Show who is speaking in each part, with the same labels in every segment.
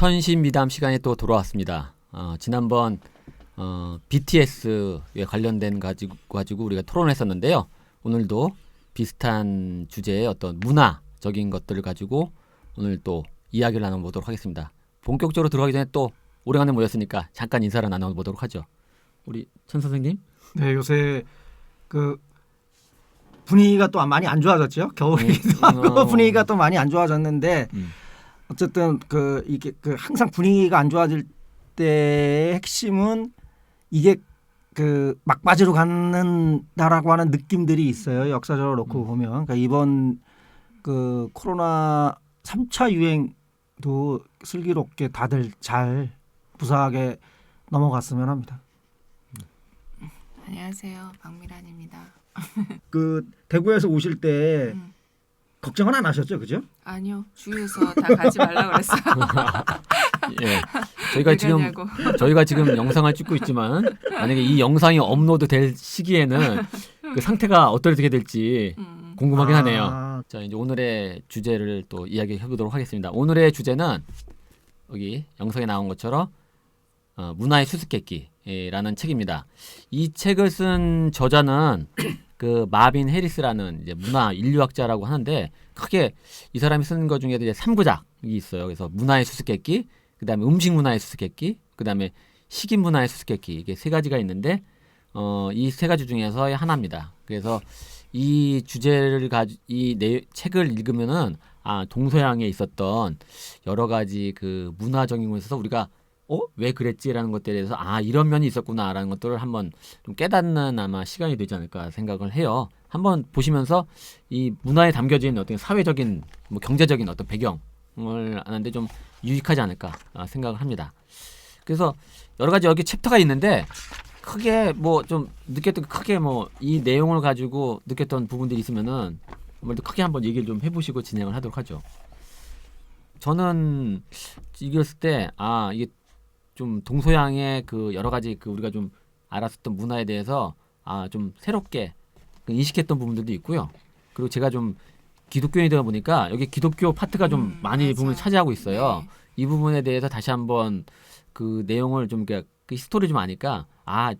Speaker 1: 천신 미담 시간이 또 돌아왔습니다. 지난번 BTS에 관련된 가지고 우리가 토론했었는데요. 오늘도 비슷한 주제의 어떤 문화적인 것들을 가지고 오늘 또 이야기를 나눠보도록 하겠습니다. 본격적으로 들어가기 전에 또 오래간만에 모였으니까 잠깐 인사를 나눠보도록 하죠. 우리 천 선생님.
Speaker 2: 네, 요새 그 분위기가 또 많이 안 좋아졌죠. 겨울이기도 하고 분위기가 또 많이 안 좋아졌는데 어쨌든 이게 항상 분위기가 안 좋아질 때의 핵심은 이게 막바지로 가는다라고 하는 느낌들이 있어요. 역사적으로 놓고 보면 그러니까 이번 코로나 3차 유행도 슬기롭게 다들 잘 무사하게 넘어갔으면 합니다.
Speaker 3: 안녕하세요, 박미란입니다.
Speaker 2: 대구에서 오실 때 걱정은 안 하셨죠, 그죠?
Speaker 3: 아니요, 주위에서 다 가지 말라 그랬어요.
Speaker 1: 예, 저희가 지금 영상을 찍고 있지만 만약에 이 영상이 업로드될 시기에는 그 상태가 어떻게 될지 궁금하긴 하네요. 자, 이제 오늘의 주제를 또 이야기해 보도록 하겠습니다. 오늘의 주제는 여기 영상에 나온 것처럼 문화의 수수께끼라는 책입니다. 이 책을 쓴 저자는 그 마빈 해리스라는 이제 문화 인류학자라고 하는데 크게 이 사람이 쓴 것 중에 이제 3부작이 있어요. 그래서 문화의 수수께끼, 그다음에 음식 문화의 수수께끼, 그다음에 식인 문화의 수수께끼, 이게 세 가지가 있는데 이 세 가지 중에서의 하나입니다. 그래서 이 주제를 책을 읽으면은 동서양에 있었던 여러 가지 그 문화적인 곳에서 우리가 왜 그랬지라는 것들에 대해서 이런 면이 있었구나라는 것들을 한번 좀 깨닫는 아마 시간이 되지 않을까 생각을 해요. 한번 보시면서 이 문화에 담겨진 어떤 사회적인 경제적인 어떤 배경을 아는데 좀 유익하지 않을까 생각을 합니다. 그래서 여러 가지 여기 챕터가 있는데 크게 좀 느꼈던 크게 이 내용을 가지고 느꼈던 부분들이 있으면은 아무래도 크게 한번 얘기를 좀 해보시고 진행을 하도록 하죠. 저는 읽었을 때 이게 좀 동서양의 여러 가지 우리가 좀 알았었던 문화에 대해서 좀 새롭게 인식했던 부분들도 있고요. 그리고 제가 좀 기독교인이다 보니까 여기 기독교 파트가 좀 많이 부분을 차지하고 있어요. 네. 이 부분에 대해서 다시 한번 그 내용을 좀 그 히스토리 좀 아니까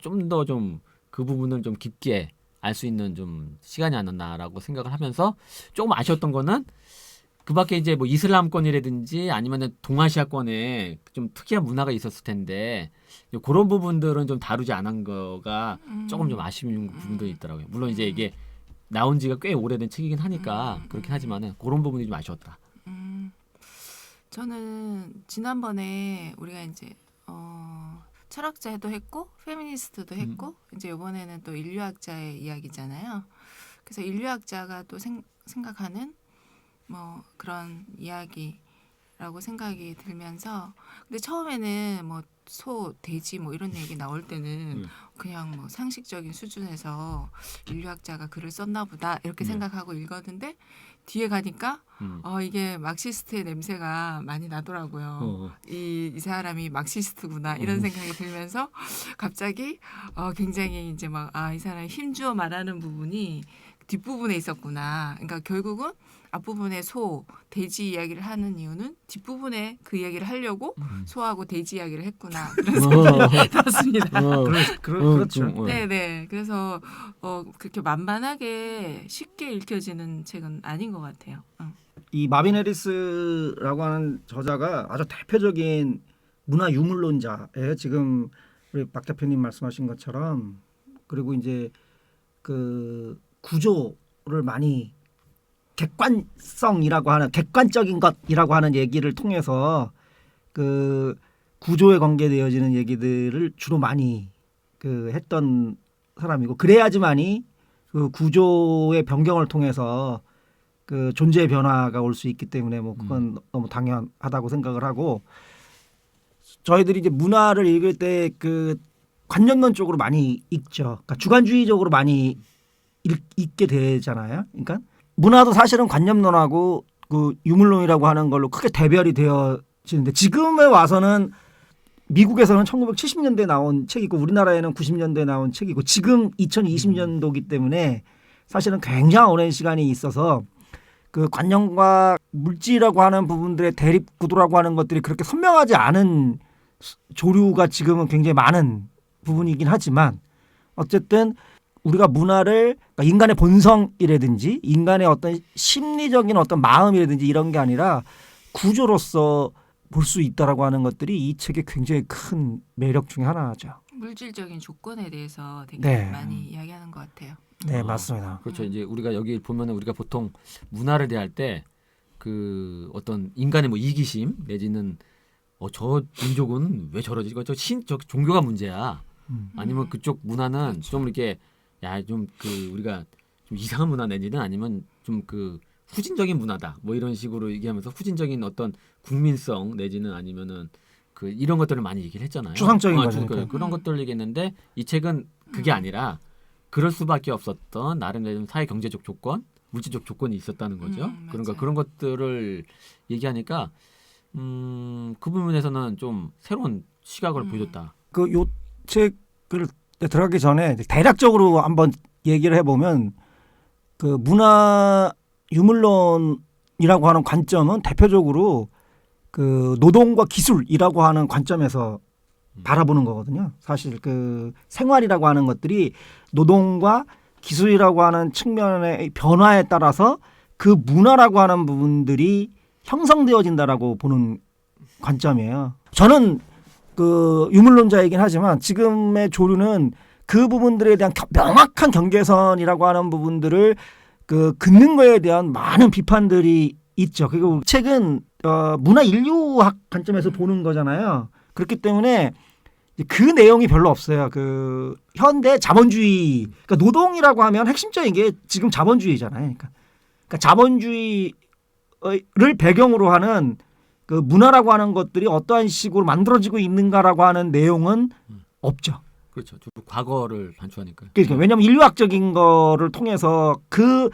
Speaker 1: 좀 더 좀 그 부분을 좀 깊게 알 수 있는 좀 시간이 안 났나라고 생각을 하면서 조금 아쉬웠던 거는 그 밖에 이제 이슬람권이라든지 아니면 동아시아권에 좀 특이한 문화가 있었을 텐데 그런 부분들은 좀 다루지 않은 거가 조금 좀 아쉬운 부분도 있더라고요. 물론 이제 이게 나온 지가 꽤 오래된 책이긴 하니까 그렇긴 하지만은 그런 부분이 좀 아쉬웠다.
Speaker 3: 저는 지난번에 우리가 이제 철학자도 했고 페미니스트도 했고 이제 이번에는 또 인류학자의 이야기잖아요. 그래서 인류학자가 또 생각하는 그런 이야기라고 생각이 들면서 근데 처음에는 소, 돼지 이런 얘기 나올 때는 그냥 상식적인 수준에서 인류학자가 글을 썼나 보다 이렇게 생각하고 읽었는데 뒤에 가니까 이게 막시스트의 냄새가 많이 나더라고요. 이 사람이 막시스트구나 이런 생각이 들면서 갑자기 굉장히 이제 이 사람이 힘주어 말하는 부분이 뒷부분에 있었구나. 그러니까 결국은 앞부분에 소, 돼지 이야기를 하는 이유는 뒷부분에 그 이야기를 하려고 소하고 돼지 이야기를 했구나. 그런 생각이 들었습니다.
Speaker 2: 그렇죠.
Speaker 3: 네네. 그래서 그렇게 만만하게 쉽게 읽혀지는 책은 아닌 것 같아요.
Speaker 2: 이 마빈 해리스라고 하는 저자가 아주 대표적인 문화 유물론자예요. 지금 우리 박 대표님 말씀하신 것처럼 그리고 이제 구조를 많이 객관성이라고 하는 객관적인 것이라고 하는 얘기를 통해서 구조에 관계되어지는 얘기들을 주로 많이 했던 사람이고 그래야지만이 구조의 변경을 통해서 존재의 변화가 올 수 있기 때문에 그건 너무 당연하다고 생각을 하고 저희들이 이제 문화를 읽을 때 관념론 쪽으로 많이 읽죠. 그러니까 주관주의적으로 많이 읽게 되잖아요. 그러니까 문화도 사실은 관념론하고 유물론이라고 하는 걸로 크게 대별이 되어지는데 지금에 와서는 미국에서는 1970년대에 나온 책이고 우리나라에는 90년대에 나온 책이고 지금 2020년도이기 때문에 사실은 굉장히 오랜 시간이 있어서 관념과 물질이라고 하는 부분들의 대립 구도라고 하는 것들이 그렇게 선명하지 않은 조류가 지금은 굉장히 많은 부분이긴 하지만 어쨌든 우리가 문화를 그러니까 인간의 본성이라든지 인간의 어떤 심리적인 어떤 마음이라든지 이런 게 아니라 구조로서 볼 수 있다라고 하는 것들이 이 책의 굉장히 큰 매력 중에 하나죠.
Speaker 3: 물질적인 조건에 대해서 되게
Speaker 2: 네.
Speaker 3: 많이 이야기하는 것 같아요.
Speaker 2: 네,
Speaker 1: 아,
Speaker 2: 맞습니다.
Speaker 1: 그렇죠. 이제 우리가 여기 보면은 우리가 보통 문화를 대할 때 그 어떤 인간의 뭐 이기심 내지는 저 민족은 왜 저러지? 저 종교가 문제야. 아니면 그쪽 문화는
Speaker 3: 그렇죠.
Speaker 1: 좀 이렇게 좀 그 우리가 좀 이상한 문화 내지는 아니면 좀 그 후진적인 문화다. 뭐 이런 식으로 얘기하면서 후진적인 어떤 국민성 내지는 아니면은 그 이런 것들을 많이 얘기를 했잖아요.
Speaker 2: 추상적인 거죠.
Speaker 1: 그런 것들을 얘기했는데 이 책은 그게 아니라 그럴 수밖에 없었던 나름대로 사회 경제적 조건, 물질적 조건이 있었다는 거죠. 그러니까
Speaker 3: 맞아요.
Speaker 1: 그런 것들을 얘기하니까 그 부분에서는 좀 새로운 시각을 보여줬다.
Speaker 2: 그 요 책을 들어가기 전에 대략적으로 한번 얘기를 해보면 그 문화 유물론이라고 하는 관점은 대표적으로 그 노동과 기술이라고 하는 관점에서 바라보는 거거든요. 사실 그 생활이라고 하는 것들이 노동과 기술이라고 하는 측면의 변화에 따라서 그 문화라고 하는 부분들이 형성되어진다라고 보는 관점이에요. 저는 그 유물론자이긴 하지만 지금의 조류는 그 부분들에 대한 명확한 경계선이라고 하는 부분들을 그 긋는 거에 대한 많은 비판들이 있죠. 그리고 책은 문화 인류학 관점에서 보는 거잖아요. 그렇기 때문에 그 내용이 별로 없어요. 그 현대 자본주의, 그러니까 노동이라고 하면 핵심적인 게 지금 자본주의잖아요. 그러니까 자본주의를 배경으로 하는 그 문화라고 하는 것들이 어떠한 식으로 만들어지고 있는가라고 하는 내용은 없죠.
Speaker 1: 그렇죠. 좀 과거를 반추하니까.
Speaker 2: 그러니까 왜냐하면 인류학적인 거를 통해서 그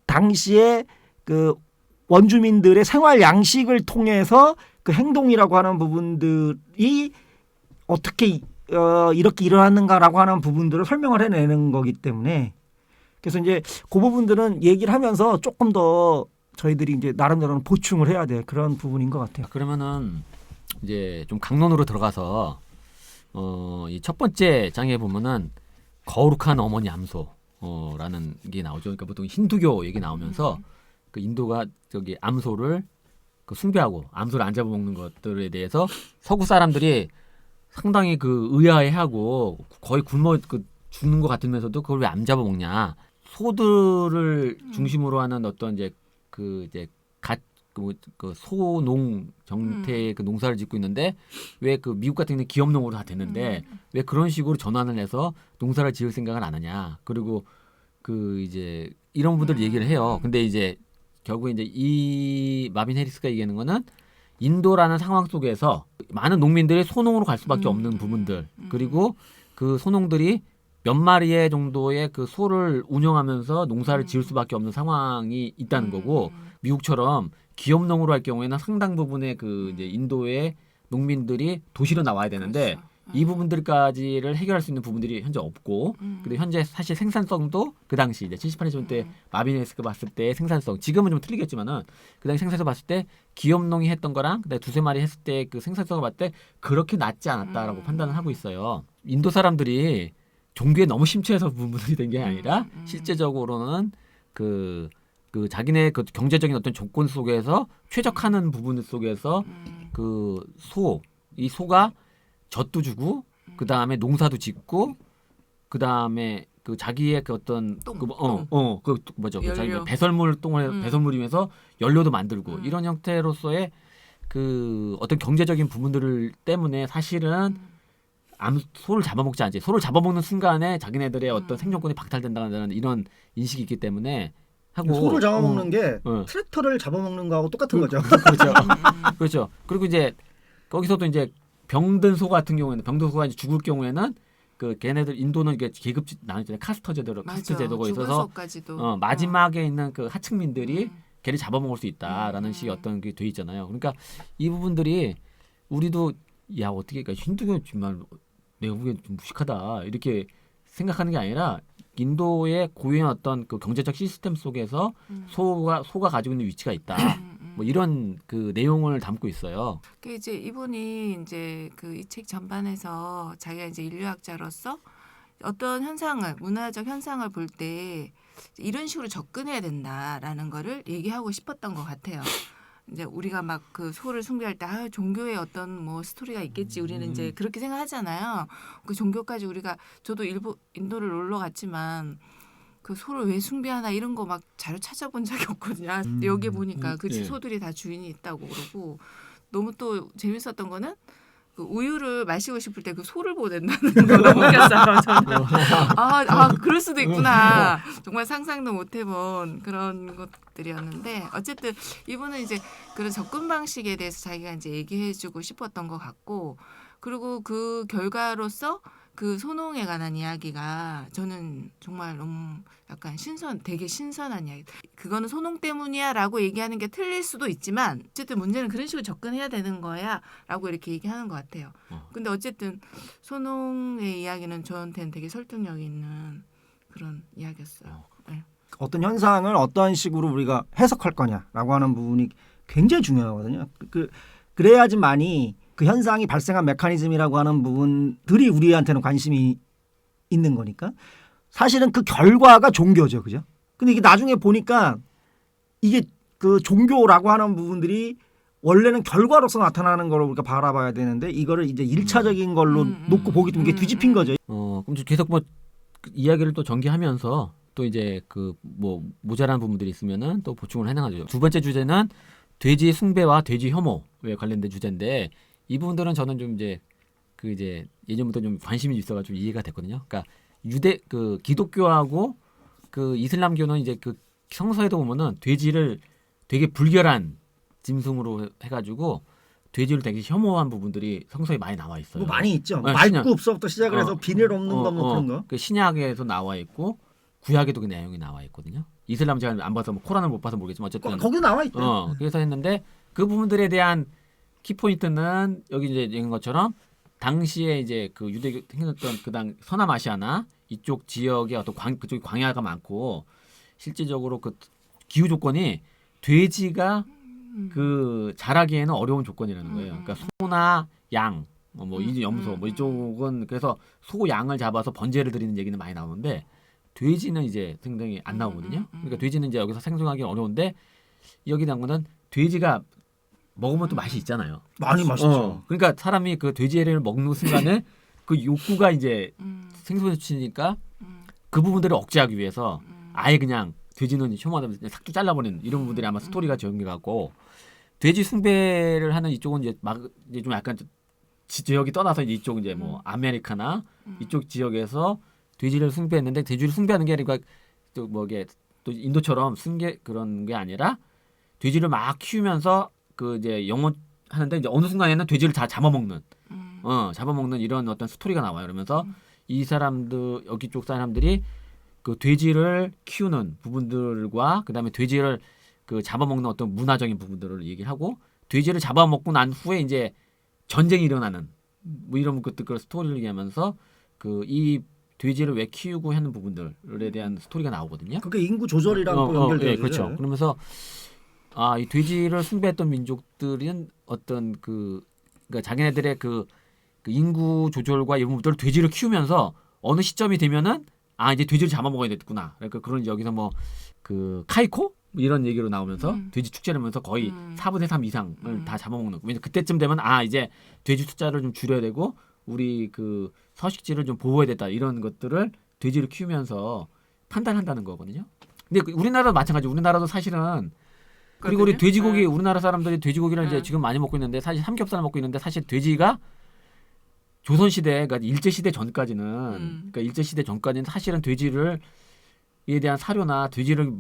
Speaker 2: 당시에 그 원주민들의 생활 양식을 통해서 그 행동이라고 하는 부분들이 어떻게 이렇게 일어났는가라고 하는 부분들을 설명을 해내는 거기 때문에 그래서 이제 그 부분들은 얘기를 하면서 조금 더 저희들이 이제 나름대로는 보충을 해야 될 그런 부분인 것 같아요.
Speaker 1: 그러면은 이제 좀 강론으로 들어가서 이 첫 번째 장에 보면은 거룩한 어머니 암소라는 게 나오죠. 그러니까 보통 힌두교 얘기 나오면서 그 인도가 저기 암소를 그 숭배하고 암소를 안 잡아먹는 것들에 대해서 서구 사람들이 상당히 그 의아해하고 거의 굶어 죽는 것 같으면서도 그걸 왜 안 잡아먹냐. 소들을 중심으로 하는 어떤 이제 그 소농 정태의 그 농사를 짓고 있는데 왜 그 미국 같은 경우는 기업농으로 다 됐는데 왜 그런 식으로 전환을 해서 농사를 지을 생각을 안 하냐. 그리고 그 이제 이런 분들 얘기를 해요. 근데 이제 결국에 이제 이 마빈 해리스가 얘기하는 거는 인도라는 상황 속에서 많은 농민들이 소농으로 갈 수밖에 없는 부분들 그리고 그 소농들이 몇 마리의 정도의 그 소를 운영하면서 농사를 지을 수밖에 없는 상황이 있다는 거고 미국처럼 기업농으로 할 경우에는 상당 부분의 그 이제 인도의 농민들이 도시로 나와야 되는데
Speaker 3: 그렇죠.
Speaker 1: 이 부분들까지를 해결할 수 있는 부분들이 현재 없고 그리고 현재 사실 생산성도 그 당시 이제 70, 80년대 마빈에스가 봤을 때 생산성 지금은 좀 틀리겠지만은 그 당시 생산성 봤을 때 기업농이 했던 거랑 그다음에 두세 마리 했을 때 그 생산성을 봤을 때 그렇게 낮지 않았다라고 판단을 하고 있어요. 인도 사람들이 종교에 너무 심취해서 부분이 된 게 아니라 실제적으로는 그 자기네 그 경제적인 어떤 조건 속에서 최적화하는 부분 속에서 그 이 소가 젖도 주고 그 다음에 농사도 짓고 그 다음에 그 자기의 그 어떤
Speaker 3: 연료.
Speaker 1: 배설물이면서 연료도 만들고 이런 형태로서의 그 어떤 경제적인 부분들을 때문에 사실은 소를 잡아먹지 않지. 소를 잡아먹는 순간에 자기네들의 어떤 생존권이 박탈된다는 이런 인식이 있기 때문에 하고
Speaker 2: 소를 잡아먹는 게 트랙터를 잡아먹는 거하고 똑같은 거죠.
Speaker 1: 그렇죠. 그렇죠. 그리고 이제 거기서도 이제 병든 소 같은 경우에는 병든 소가 이제 죽을 경우에는 그 걔네들 인도는 이게 계급 나뉘잖아요. 카스트 제도가 있어서 마지막에 있는 그 하층민들이 걔를 잡아먹을 수 있다라는 식의 어떤 게 돼 있잖아요. 그러니까 이 부분들이 우리도 야 어떻게 그러니까 힌두교 정말 내가 보기엔 좀 무식하다 이렇게 생각하는 게 아니라 인도의 고유한 어떤 그 경제적 시스템 속에서 소가 가지고 있는 위치가 있다. 뭐 이런 그 내용을 담고 있어요.
Speaker 3: 그 이제 이분이 이제 그 이 책 전반에서 자기가 이제 인류학자로서 어떤 현상을 문화적 현상을 볼 때 이런 식으로 접근해야 된다라는 거를 얘기하고 싶었던 것 같아요. 이제 우리가 막 그 소를 숭배할 때 종교에 어떤 뭐 스토리가 있겠지 우리는 이제 그렇게 생각하잖아요. 그 종교까지 우리가 저도 인도를 놀러 갔지만 그 소를 왜 숭배하나 이런 거 막 자료 찾아본 적이 없거든요. 여기 보니까 그
Speaker 1: 예.
Speaker 3: 소들이 다 주인이 있다고 그러고 너무 또 재밌었던 거는 그 우유를 마시고 싶을 때 그 소를 보낸다는 거 너무 웃겼어요. 저는 그럴 수도 있구나. 정말 상상도 못 해본 그런 것들이었는데 어쨌든 이분은 이제 그런 접근 방식에 대해서 자기가 이제 얘기해주고 싶었던 것 같고 그리고 그 결과로서 그 소농에 관한 이야기가 저는 정말 너무 약간 되게 신선한 이야기. 그거는 소농 때문이야라고 얘기하는 게 틀릴 수도 있지만 어쨌든 문제는 그런 식으로 접근해야 되는 거야라고 이렇게 얘기하는 것 같아요. 근데 어쨌든 소농의 이야기는 저한테는 되게 설득력 있는 그런 이야기였어요. 네.
Speaker 2: 어떤 현상을 어떤 식으로 우리가 해석할 거냐라고 하는 부분이 굉장히 중요하거든요. 그래야지만이 그 현상이 발생한 메커니즘이라고 하는 부분들이 우리한테는 관심이 있는 거니까 사실은 그 결과가 종교죠, 그죠? 근데 이게 나중에 보니까 이게 그 종교라고 하는 부분들이 원래는 결과로서 나타나는 걸 우리가 바라봐야 되는데 이거를 이제 1차적인 걸로 놓고 보기 때문에 이게 뒤집힌 거죠.
Speaker 1: 그럼 계속 뭐 이야기를 또 전개하면서 또 이제 그 뭐 모자란 부분들이 있으면은 또 보충을 해나가죠. 두 번째 주제는 돼지 숭배와 돼지 혐오에 관련된 주제인데 이 부분들은 저는 좀 이제 예전부터 좀 관심이 있어가지고 이해가 됐거든요. 그러니까 그 기독교하고 그 이슬람교는 이제 그 성서에도 보면은 돼지를 되게 불결한 짐승으로 해가지고 돼지를 되게 혐오한 부분들이 성서에 많이 나와 있어요.
Speaker 2: 뭐 많이 있죠.
Speaker 1: 네,
Speaker 2: 말굽서부터 시작을 해서 비늘 없는 거 뭐 그런 거.
Speaker 1: 그 신약에도 나와 있고 구약에도 그 내용이 나와 있거든요. 이슬람 제가 안 봐서 뭐 코란을 못 봐서 모르겠지만 어쨌든
Speaker 2: 거기도 나와 있대요.
Speaker 1: 그래서 했는데 그 부분들에 대한 키포인트는 여기 이제 얘기한 것처럼 당시에 이제 그 유대교 생겼던 그 서남아시아나 이쪽 지역에 어떤 그쪽에 광야가 많고 실질적으로 그 기후 조건이 돼지가 그 자라기에는 어려운 조건이라는 거예요. 그러니까 소나 양, 뭐 이 염소, 뭐 이쪽은 그래서 소 양을 잡아서 번제를 드리는 얘기는 많이 나오는데 돼지는 이제 생성이 안 나오거든요. 그러니까 돼지는 이제 여기서 생성하기 어려운데 여기 나온 거는 돼지가 먹으면 또 맛이 있잖아요.
Speaker 2: 많이 맛있죠.
Speaker 1: 그러니까 사람이 그 돼지를 먹는 순간에 그 욕구가 이제 생소해지니까 그 부분들을 억제하기 위해서 아예 그냥 돼지는 혐오하다 삭도 잘라버리는 이런 부분들이 아마 스토리가 전개가고 돼지 숭배를 하는 이쪽은 이제 이제 좀 약간 지역이 떠나서 이제 이쪽 이제 뭐 아메리카나 이쪽 지역에서 돼지를 숭배했는데 돼지를 숭배하는 게 아니라 또 뭐 이게 또 인도처럼 숭배 그런 게 아니라 돼지를 막 키우면서 그 이제 영원하는데 이제 어느 순간에는 돼지를 다 잡아먹는 이런 어떤 스토리가 나와요. 그러면서 이 사람들 여기 쪽 사람들이 그 돼지를 키우는 부분들과 그다음에 돼지를 그 잡아먹는 어떤 문화적인 부분들을 얘기하고 돼지를 잡아먹고 난 후에 이제 전쟁이 일어나는 뭐 이런 것들 그 스토리를 얘기하면서 그 이 돼지를 왜 키우고 하는 부분들에 대한 스토리가 나오거든요.
Speaker 2: 그게 인구 조절이랑 또 연결돼요.
Speaker 1: 네, 그렇죠. 그러면서 이 돼지를 숭배했던 민족들은 어떤 그러니까 자기네들의 그 인구 조절과 이런 부분들을 돼지를 키우면서 어느 시점이 되면은 이제 돼지를 잡아먹어야 됐구나. 그러니까 그런 여기서 뭐 그 카이코 이런 얘기로 나오면서 돼지 축제를 하면서 거의 4분의 3 이상을 다 잡아먹는. 왜냐 그때쯤 되면 이제 돼지 숫자를 좀 줄여야 되고 우리 그 서식지를 좀 보호해야 됐다 이런 것들을 돼지를 키우면서 판단한다는 거거든요. 근데 우리나라도 마찬가지. 우리나라도 사실은 그리고 우리 돼지고기 우리나라 사람들이 돼지고기를 이제 지금 많이 먹고 있는데 사실 삼겹살 먹고 있는데 사실 돼지가 조선 시대 그러니까 일제 시대 전까지는 그러니까 일제 시대 전까지는 사실은 돼지를 이에 대한 사료나 돼지를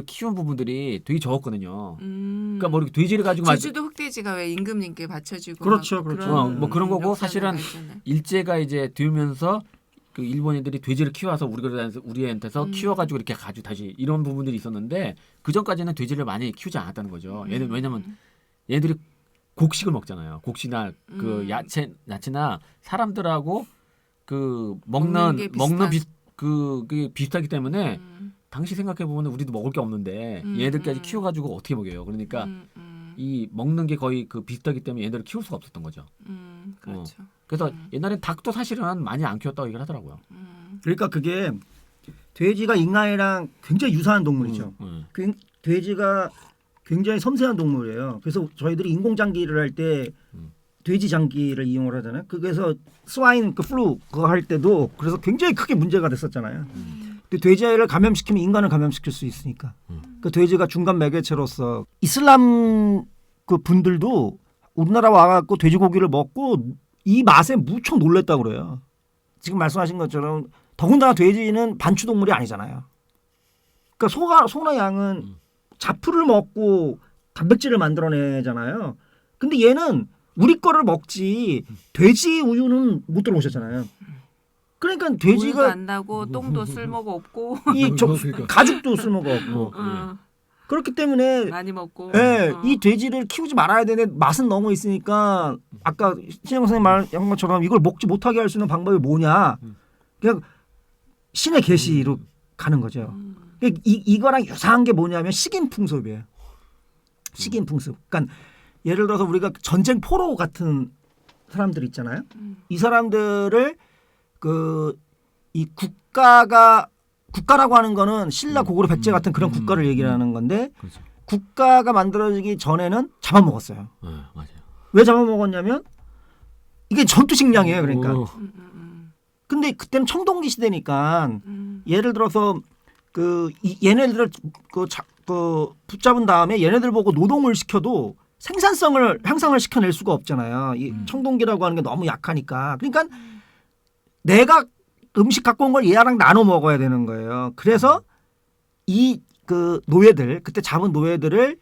Speaker 1: 키운 부분들이 되게 적었거든요. 그러니까 뭐 이렇게 돼지를 가지고
Speaker 3: 제주도 흑돼지가 왜 임금님께 바쳐지고
Speaker 2: 그렇죠.
Speaker 1: 뭐 그런 거고 사실은 일제가 이제 되면서 그 일본인들이 돼지를 키워서 우리한테서 키워가지고 이렇게 가지고 다시 이런 부분들이 있었는데 그 전까지는 돼지를 많이 키우지 않았다는 거죠. 왜냐면 얘들이 곡식을 먹잖아요. 곡식이나 그 야채나 사람들하고 그 먹는 그게 비슷하기 때문에 당시 생각해 보면 우리도 먹을 게 없는데 얘네들까지 키워가지고 어떻게 먹여요? 그러니까 이 먹는 게 거의 그 비슷하기 때문에 얘네들을 키울 수가 없었던 거죠.
Speaker 3: 그렇죠.
Speaker 1: 그래서 옛날엔 닭도 사실은 많이 안 키웠다고 얘기를 하더라고요.
Speaker 2: 그러니까 그게 돼지가 인간이랑 굉장히 유사한 동물이죠. 돼지가 굉장히 섬세한 동물이에요. 그래서 저희들이 인공장기를 할 때 돼지 장기를 이용을 하잖아요. 그래서 스와인 그 플루 그거 할 때도 그래서 굉장히 크게 문제가 됐었잖아요. 근데 돼지를 감염시키면 인간을 감염시킬 수 있으니까. 그 돼지가 중간 매개체로서 이슬람 그 분들도 우리나라 와갖고 돼지고기를 먹고 이 맛에 무척 놀랬다고 그래요. 지금 말씀하신 것처럼 더군다나 돼지는 반추동물이 아니잖아요. 그러니까 소나 양은 잡풀을 먹고 단백질을 만들어내잖아요. 근데 얘는 우리 거를 먹지 돼지 우유는 못 들어보셨잖아요. 그러니까
Speaker 3: 우유도
Speaker 2: 돼지가
Speaker 3: 안 나고 똥도 쓸모가 없고
Speaker 2: 가죽도 쓸모가 없고 그렇기 때문에
Speaker 3: 많이 먹고
Speaker 2: 이 돼지를 키우지 말아야 되는데 맛은 너무 있으니까 아까 신영 선생님 말한 것처럼 이걸 먹지 못하게 할 수 있는 방법이 뭐냐 그냥 신의 계시로 가는 거죠. 이거랑 유사한 게 뭐냐면 식인풍습이에요. 식인풍습. 그러니까 예를 들어서 우리가 전쟁 포로 같은 사람들 있잖아요. 이 사람들을 이 국가라고 하는 거는 신라 고구려 백제 같은 그런 국가를 얘기하는 건데
Speaker 1: 그렇죠.
Speaker 2: 국가가 만들어지기 전에는 잡아먹었어요.
Speaker 1: 맞아요.
Speaker 2: 왜 잡아먹었냐면 이게 전투 식량이에요. 그러니까. 근데 그때는 청동기 시대니까 예를 들어서 얘네들을 붙잡은 다음에 얘네들 보고 노동을 시켜도 생산성을 향상을 시켜낼 수가 없잖아요. 이 청동기라고 하는 게 너무 약하니까. 그러니까 내가 음식 갖고 온 걸 얘랑 나눠 먹어야 되는 거예요. 그래서 이 노예들 그때 잡은 노예들을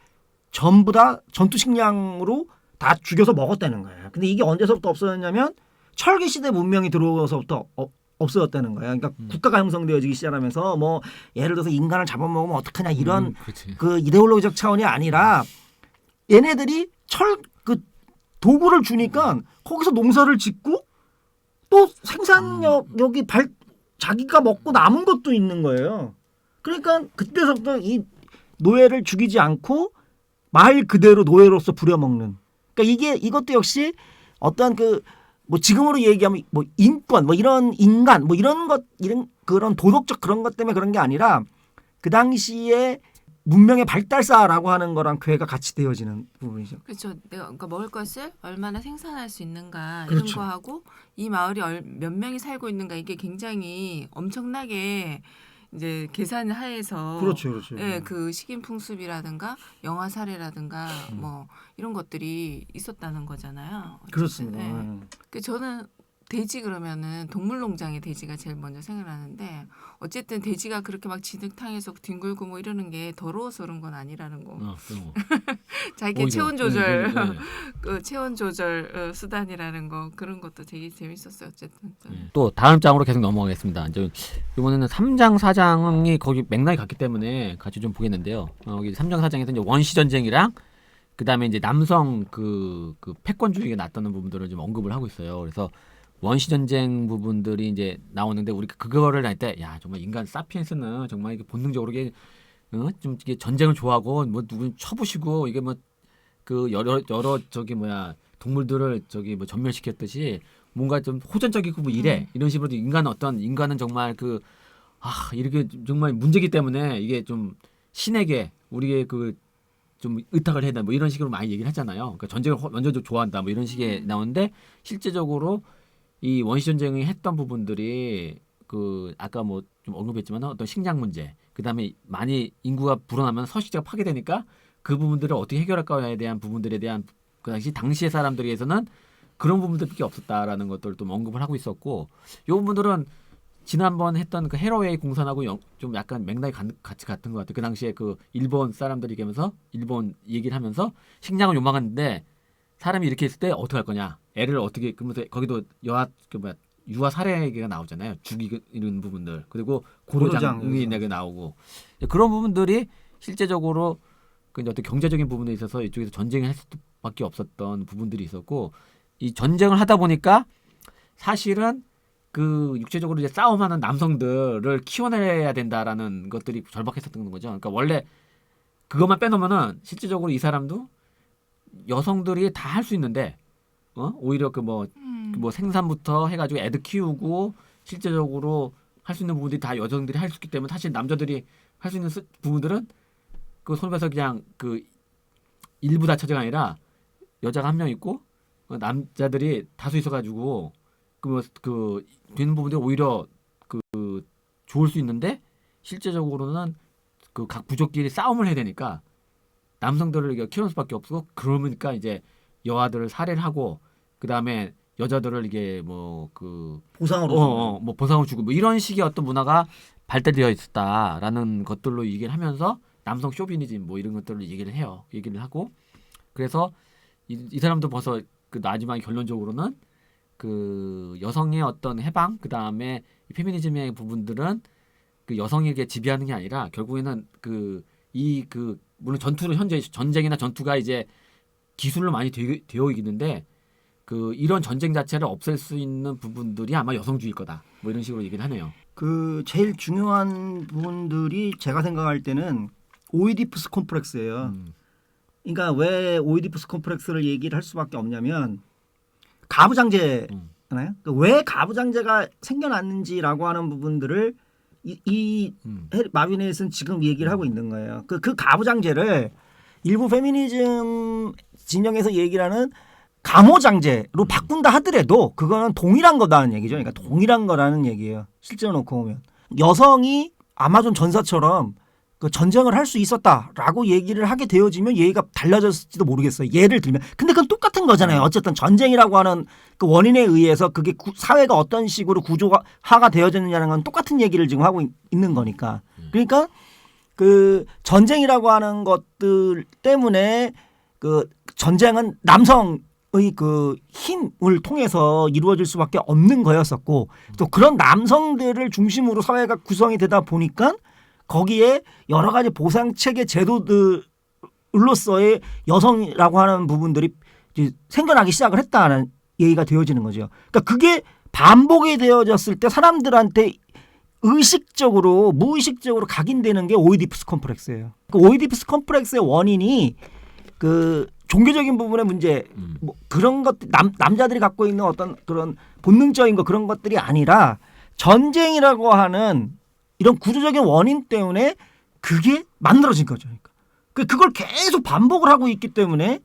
Speaker 2: 전부 다 전투 식량으로 다 죽여서 먹었다는 거예요. 근데 이게 언제서부터 없어졌냐면 철기 시대 문명이 들어서부터 없어졌다는 거예요. 그러니까 국가가 형성되어지기 시작하면서 뭐 예를 들어서 인간을 잡아먹으면 어떡하냐 이런 그 이데올로기적 차원이 아니라 얘네들이 도구를 주니까 거기서 농사를 짓고 또 생산력이 자기가 먹고 남은 것도 있는 거예요. 그러니까 그때서부터 이 노예를 죽이지 않고 말 그대로 노예로서 부려먹는. 그러니까 이것도 역시 어떤 뭐 지금으로 얘기하면 뭐 인권 뭐 이런 인간 뭐 이런 그런 도덕적 그런 것 때문에 그런 게 아니라 그 당시에 문명의 발달사라고 하는 거랑 괴가 같이 되어지는 부분이죠.
Speaker 3: 그렇죠. 내가 그러니까 먹을 것을 얼마나 생산할 수 있는가
Speaker 2: 그렇죠.
Speaker 3: 이런 거 하고 이 마을이 몇 명이 살고 있는가 이게 굉장히 엄청나게 이제 계산 하에서
Speaker 2: 그렇죠.
Speaker 3: 예, 그 식인풍습이라든가 영화 사례라든가 뭐 이런 것들이 있었다는 거잖아요. 어쨌든.
Speaker 2: 그렇습니다.
Speaker 3: 예. 그 저는 돼지 그러면은 동물농장의 돼지가 제일 먼저 생각나는데 어쨌든 돼지가 그렇게 막 진흙탕에서 뒹굴고 뭐 이러는 게 더러워서 그런 건 아니라는 거. 자기 체온 조절, 그 체온 조절 수단이라는 거 그런 것도 되게 재밌었어요. 어쨌든.
Speaker 1: 또 다음 장으로 계속 넘어가겠습니다. 이번에는 3장 4장이 거기 맥락이 같기 때문에 같이 좀 보겠는데요. 여기 3장 4장에서 이제 원시 전쟁이랑 그다음에 이제 남성 그 패권주의가 나타나는 부분들을 좀 언급을 하고 있어요. 그래서 원시 전쟁 부분들이 이제 나오는데 우리가 그거를 할 때 야 정말 인간 사피엔스는 정말 이게 본능적으로 좀 이게 전쟁을 좋아하고 뭐 누구 쳐부시고 이게 뭐 그 여러 동물들을 뭐 전멸시켰듯이 뭔가 좀 호전적이고 뭐 이래 이런 식으로 인간은 정말 이렇게 정말 문제기 때문에 이게 좀 신에게 우리의 좀 의탁을 해야 된다 뭐 이런 식으로 많이 얘기를 하잖아요. 그러니까 전쟁을 먼저 좀 좋아한다 뭐 이런 식의 나오는데 실제적으로 이 원시 전쟁이 했던 부분들이 아까 뭐 좀 언급했지만 어떤 식량 문제, 그다음에 많이 인구가 불어나면 서식지가 파괴되니까 그 부분들을 어떻게 해결할까에 대한 부분들에 대한 그 당시의 사람들에 의해서는 그런 부분들밖에 없었다라는 것들을 좀 언급을 하고 있었고, 이 부분들은 지난번 했던 그 헤로웨이 공산하고 좀 약간 맥락이 같이 같은 것 같아요. 그 당시에 일본 사람들이 얘기하면서 일본 얘기를 하면서 식량을 요망하는데 사람이 이렇게 했을 때 어떻게 할 거냐, 애를 어떻게, 그러면서 거기도 유아 살해 얘기가 나오잖아요. 죽이는 부분들, 그리고 고려장이 나오고 그런 부분들이 실제적으로 어떤 경제적인 부분에 있어서 이쪽에서 전쟁을 했을 수밖에 없었던 부분들이 있었고, 이 전쟁을 하다 보니까 사실은 그 육체적으로 이제 싸움하는 남성들을 키워내야 된다라는 것들이 절박했었던 거죠. 그러니까 원래 그것만 빼놓으면은 실질적으로 이 사람도 여성들이 다 할 수 있는데 오히려 그 뭐 생산부터 해가지고 애들 키우고 실제적으로 할 수 있는 부분들이 다 여성들이 할 수 있기 때문에 사실 남자들이 할 수 있는 부분들은 그 손에서 그냥 그 일부 다처제가 아니라 여자가 한 명 있고 남자들이 다수 있어가지고 그 되는 부분들이 오히려 그 좋을 수 있는데 실제적으로는 그 각 부족끼리 싸움을 해야 되니까 남성들을 이게 키우는 수밖에 없고 그러니까 이제 여아들을 살해를 하고 그 다음에 여자들을 이게 뭐 그
Speaker 2: 보상으로
Speaker 1: 뭐 보상을 주고 뭐 이런 식의 어떤 문화가 발달되어 있었다라는 것들로 얘기를 하면서 남성 쇼비니즘 뭐 이런 것들을 얘기를 하고 그래서 이 사람도 벌써 그 마지막 결론적으로는 그 여성의 어떤 해방 그 다음에 페미니즘의 부분들은 그 여성에게 지배하는 게 아니라 결국에는 그 물론 현재 전쟁이나 전투가 이제 기술로 많이 되어 있는데 그 이런 전쟁 자체를 없앨 수 있는 부분들이 아마 여성주의일 거다. 뭐 이런 식으로 얘기를 하네요.
Speaker 2: 그 제일 중요한 부분들이 제가 생각할 때는 오이디푸스 콤플렉스예요. 그러니까 왜 오이디푸스 콤플렉스를 얘기를 할 수밖에 없냐면 가부장제잖아요. 왜 가부장제가 생겨났는지라고 하는 부분들을 이 마비넷은 지금 얘기를 하고 있는 거예요. 그 가부장제를 일부 페미니즘 진영에서 얘기를 하는 감호장제로 바꾼다 하더라도 그거는 동일한 거다는 얘기죠. 그러니까 동일한 거라는 얘기예요. 실제로 놓고 보면 여성이 아마존 전사처럼 그 전쟁을 할 수 있었다라고 얘기를 하게 되어지면 얘기가 달라졌을지도 모르겠어요. 예를 들면 근데 그건 똑같은 거잖아요. 어쨌든 전쟁이라고 하는 그 원인에 의해서 그게 사회가 어떤 식으로 구조화가 되어졌느냐는 건 똑같은 얘기를 지금 하고 있는 거니까. 그러니까 그 전쟁이라고 하는 것들 때문에 그 전쟁은 남성의 그 힘을 통해서 이루어질 수밖에 없는 거였었고 또 그런 남성들을 중심으로 사회가 구성이 되다 보니까 거기에 여러 가지 보상 체계 제도들로서의 여성이라고 하는 부분들이 이제 생겨나기 시작을 했다는 얘기가 되어지는 거죠. 그러니까 그게 반복이 되어졌을 때 사람들한테 의식적으로 무의식적으로 각인되는 게 오이디푸스 컴플렉스예요. 그 오이디푸스 컴플렉스의 원인이 그 종교적인 부분의 문제 뭐 그런 것 남자들이 갖고 있는 어떤 그런 본능적인 거 그런 것들이 아니라 전쟁이라고 하는 이런 구조적인 원인 때문에 그게 만들어진 거죠. 그러니까 그걸 계속 반복을 하고 있기 때문에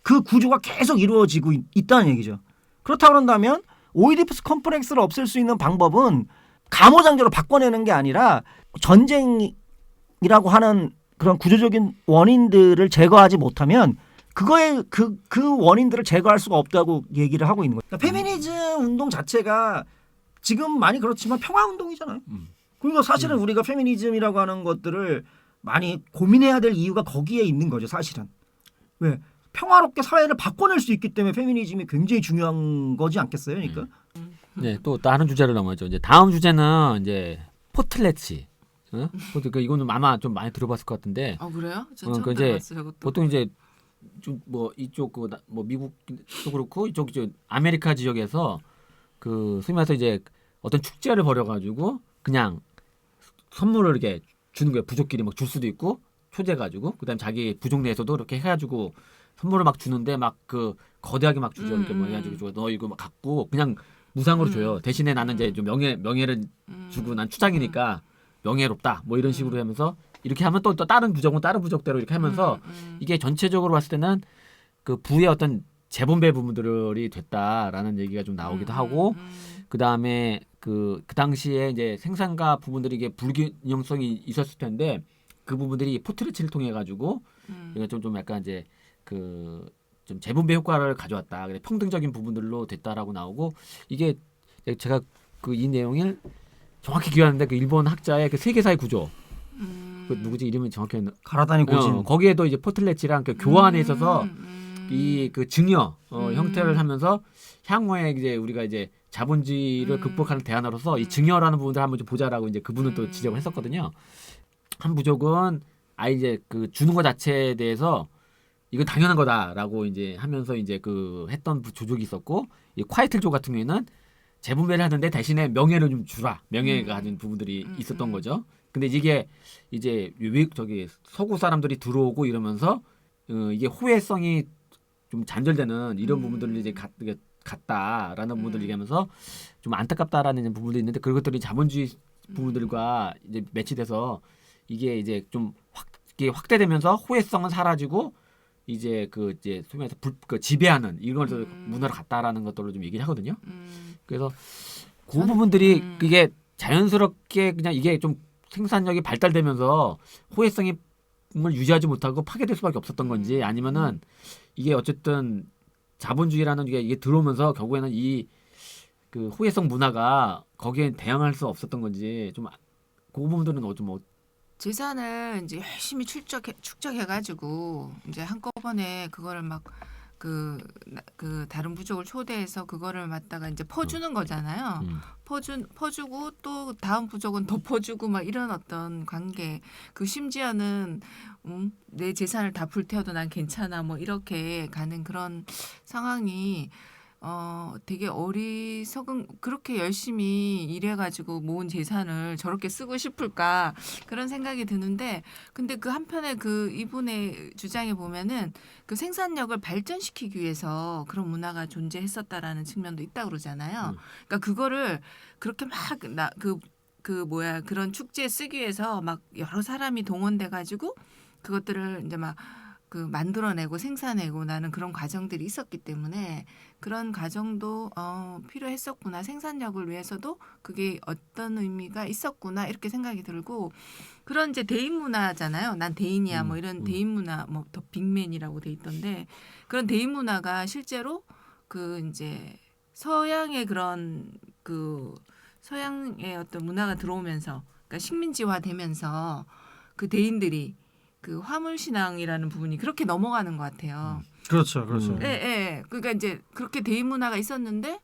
Speaker 2: 그 구조가 계속 이루어지고 있다는 얘기죠. 그렇다고 한다면 오이디푸스 컴플렉스를 없앨 수 있는 방법은 감호장제로 바꿔내는 게 아니라 전쟁이라고 하는 그런 구조적인 원인들을 제거하지 못하면 그거에 그 원인들을 제거할 수가 없다고 얘기를 하고 있는 거예요. 그러니까 페미니즘 운동 자체가 지금 많이 그렇지만 평화 운동이잖아요. 그러니까 사실은 우리가 페미니즘이라고 하는 것들을 많이 고민해야 될 이유가 거기에 있는 거죠. 사실은. 왜? 평화롭게 사회를 바꿔낼 수 있기 때문에 페미니즘이 굉장히 중요한 거지 않겠어요? 그러니까.
Speaker 1: 네, 또 다른 주제로 넘어가죠. 이제 다음 주제는 이제 포틀레치. 그러니까 이거는 아마 좀 많이 들어봤을 것 같은데.
Speaker 3: 그래요? 전 처음
Speaker 1: 이제
Speaker 3: 들어봤어요. 저것도.
Speaker 1: 보통 이제 좀 뭐 이쪽 뭐 미국도 그렇고 이쪽 아메리카 지역에서 그 소위 말해서 이제 어떤 축제를 벌여가지고 그냥 선물을 이렇게 주는 거예요. 부족끼리 막 줄 수도 있고 초대 가지고 그다음 자기 부족 내에서도 이렇게 해가지고 선물을 막 주는데 막 그 거대하게 막 주죠. 이렇게 뭐 해가지고 너 이거 막 갖고 그냥 무상으로 줘요. 대신에 나는 이제 좀 명예를 주고 난 추장이니까 명예롭다. 뭐 이런 식으로 하면서 이렇게 하면 또 다른 부족은 다른 부족대로 이렇게 하면서 이게 전체적으로 봤을 때는 그 부의 어떤 재분배 부분들이 됐다라는 얘기가 좀 나오기도 하고 그 다음에 그 당시에 이제 생산과 부분들이 이게 불균형성이 있었을 텐데 그 부분들이 포트레치를 통해 가지고 이게 좀 약간 이제 그 좀 재분배 효과를 가져왔다. 그래 평등적인 부분들로 됐다라고 나오고 이게 제가 그 이 내용을 정확히 기억하는데 그 일본 학자의 그 세계사의 구조 그 누구지 이름은 정확히
Speaker 2: 가라다니 고진
Speaker 1: 거기에도 이제 포틀레치랑 그 교환에 있어서 이 그 증여 형태를 하면서 향후에 이제 우리가 이제 자본주의를 극복하는 대안으로서 이 증여라는 부분을 한번 좀 보자라고 이제 그분은 또 지적을 했었거든요. 한 부족은 아예 이제 그 주는 것 자체에 대해서 이건 당연한 거다라고 이제 하면서 이제 그 했던 조족이 있었고 이 콰이틀족 같은 경우에는 재분배를 하는데 대신에 명예를 좀 주라. 명예가 가진 부분들이 있었던 거죠. 근데 이게 이제 저기 서구 사람들이 들어오고 이러면서 이게 호혜성이 좀 잔절되는 이런 부분들을 이제 갔다라는 부분들을 얘기하면서 좀 안타깝다라는 부분도 있는데 그런 것들이 자본주의 부분들과 이제 매치돼서 이게 이제 좀 이게 확대되면서 호혜성은 사라지고 이제 이제 소위 말해서 지배하는 이런 문화로 갔다라는 것들로 좀 얘기를 하거든요. 그래서 그 부분들이 이게 자연스럽게 그냥 이게 좀 생산력이 발달되면서 호혜성을 유지하지 못하고 파괴될 수밖에 없었던 건지 아니면은 이게 어쨌든 자본주의라는 이게 들어오면서 결국에는 이 그 호혜성 문화가 거기에 대항할 수 없었던 건지 좀 그 부분들은 좀
Speaker 3: 재산을 이제 열심히 축적해가지고 이제 한꺼번에 그거를 막 그 다른 부족을 초대해서 그거를 갖다가 이제 퍼주는 거잖아요. 퍼주고 또 다음 부족은 더 퍼주고 막 이런 어떤 관계. 그 심지어는 내 재산을 다 불태워도 난 괜찮아 뭐 이렇게 가는 그런 상황이 되게 어리석은 그렇게 열심히 일해가지고 모은 재산을 저렇게 쓰고 싶을까 그런 생각이 드는데 근데 그 한편에 그 이분의 주장에 보면은 그 생산력을 발전시키기 위해서 그런 문화가 존재했었다라는 측면도 있다고 그러잖아요. 그러니까 그거를 그렇게 막 그런 축제에 쓰기 위해서 막 여러 사람이 동원돼가지고 그것들을 이제 막 만들어내고 생산내고 나는 그런 과정들이 있었기 때문에 그런 과정도 필요했었구나. 생산력을 위해서도 그게 어떤 의미가 있었구나 이렇게 생각이 들고 그런 이제 대인 문화잖아요. 난 대인이야 뭐 이런 대인 문화 뭐 더 빅맨이라고 돼 있던데 그런 대인 문화가 실제로 그 이제 서양의 그런 서양의 어떤 문화가 들어오면서 그러니까 식민지화 되면서 그 대인들이 그 화물 신앙이라는 부분이 그렇게 넘어가는 것 같아요.
Speaker 2: 그렇죠.
Speaker 3: 예. 그러니까 이제 그렇게 대인 문화가 있었는데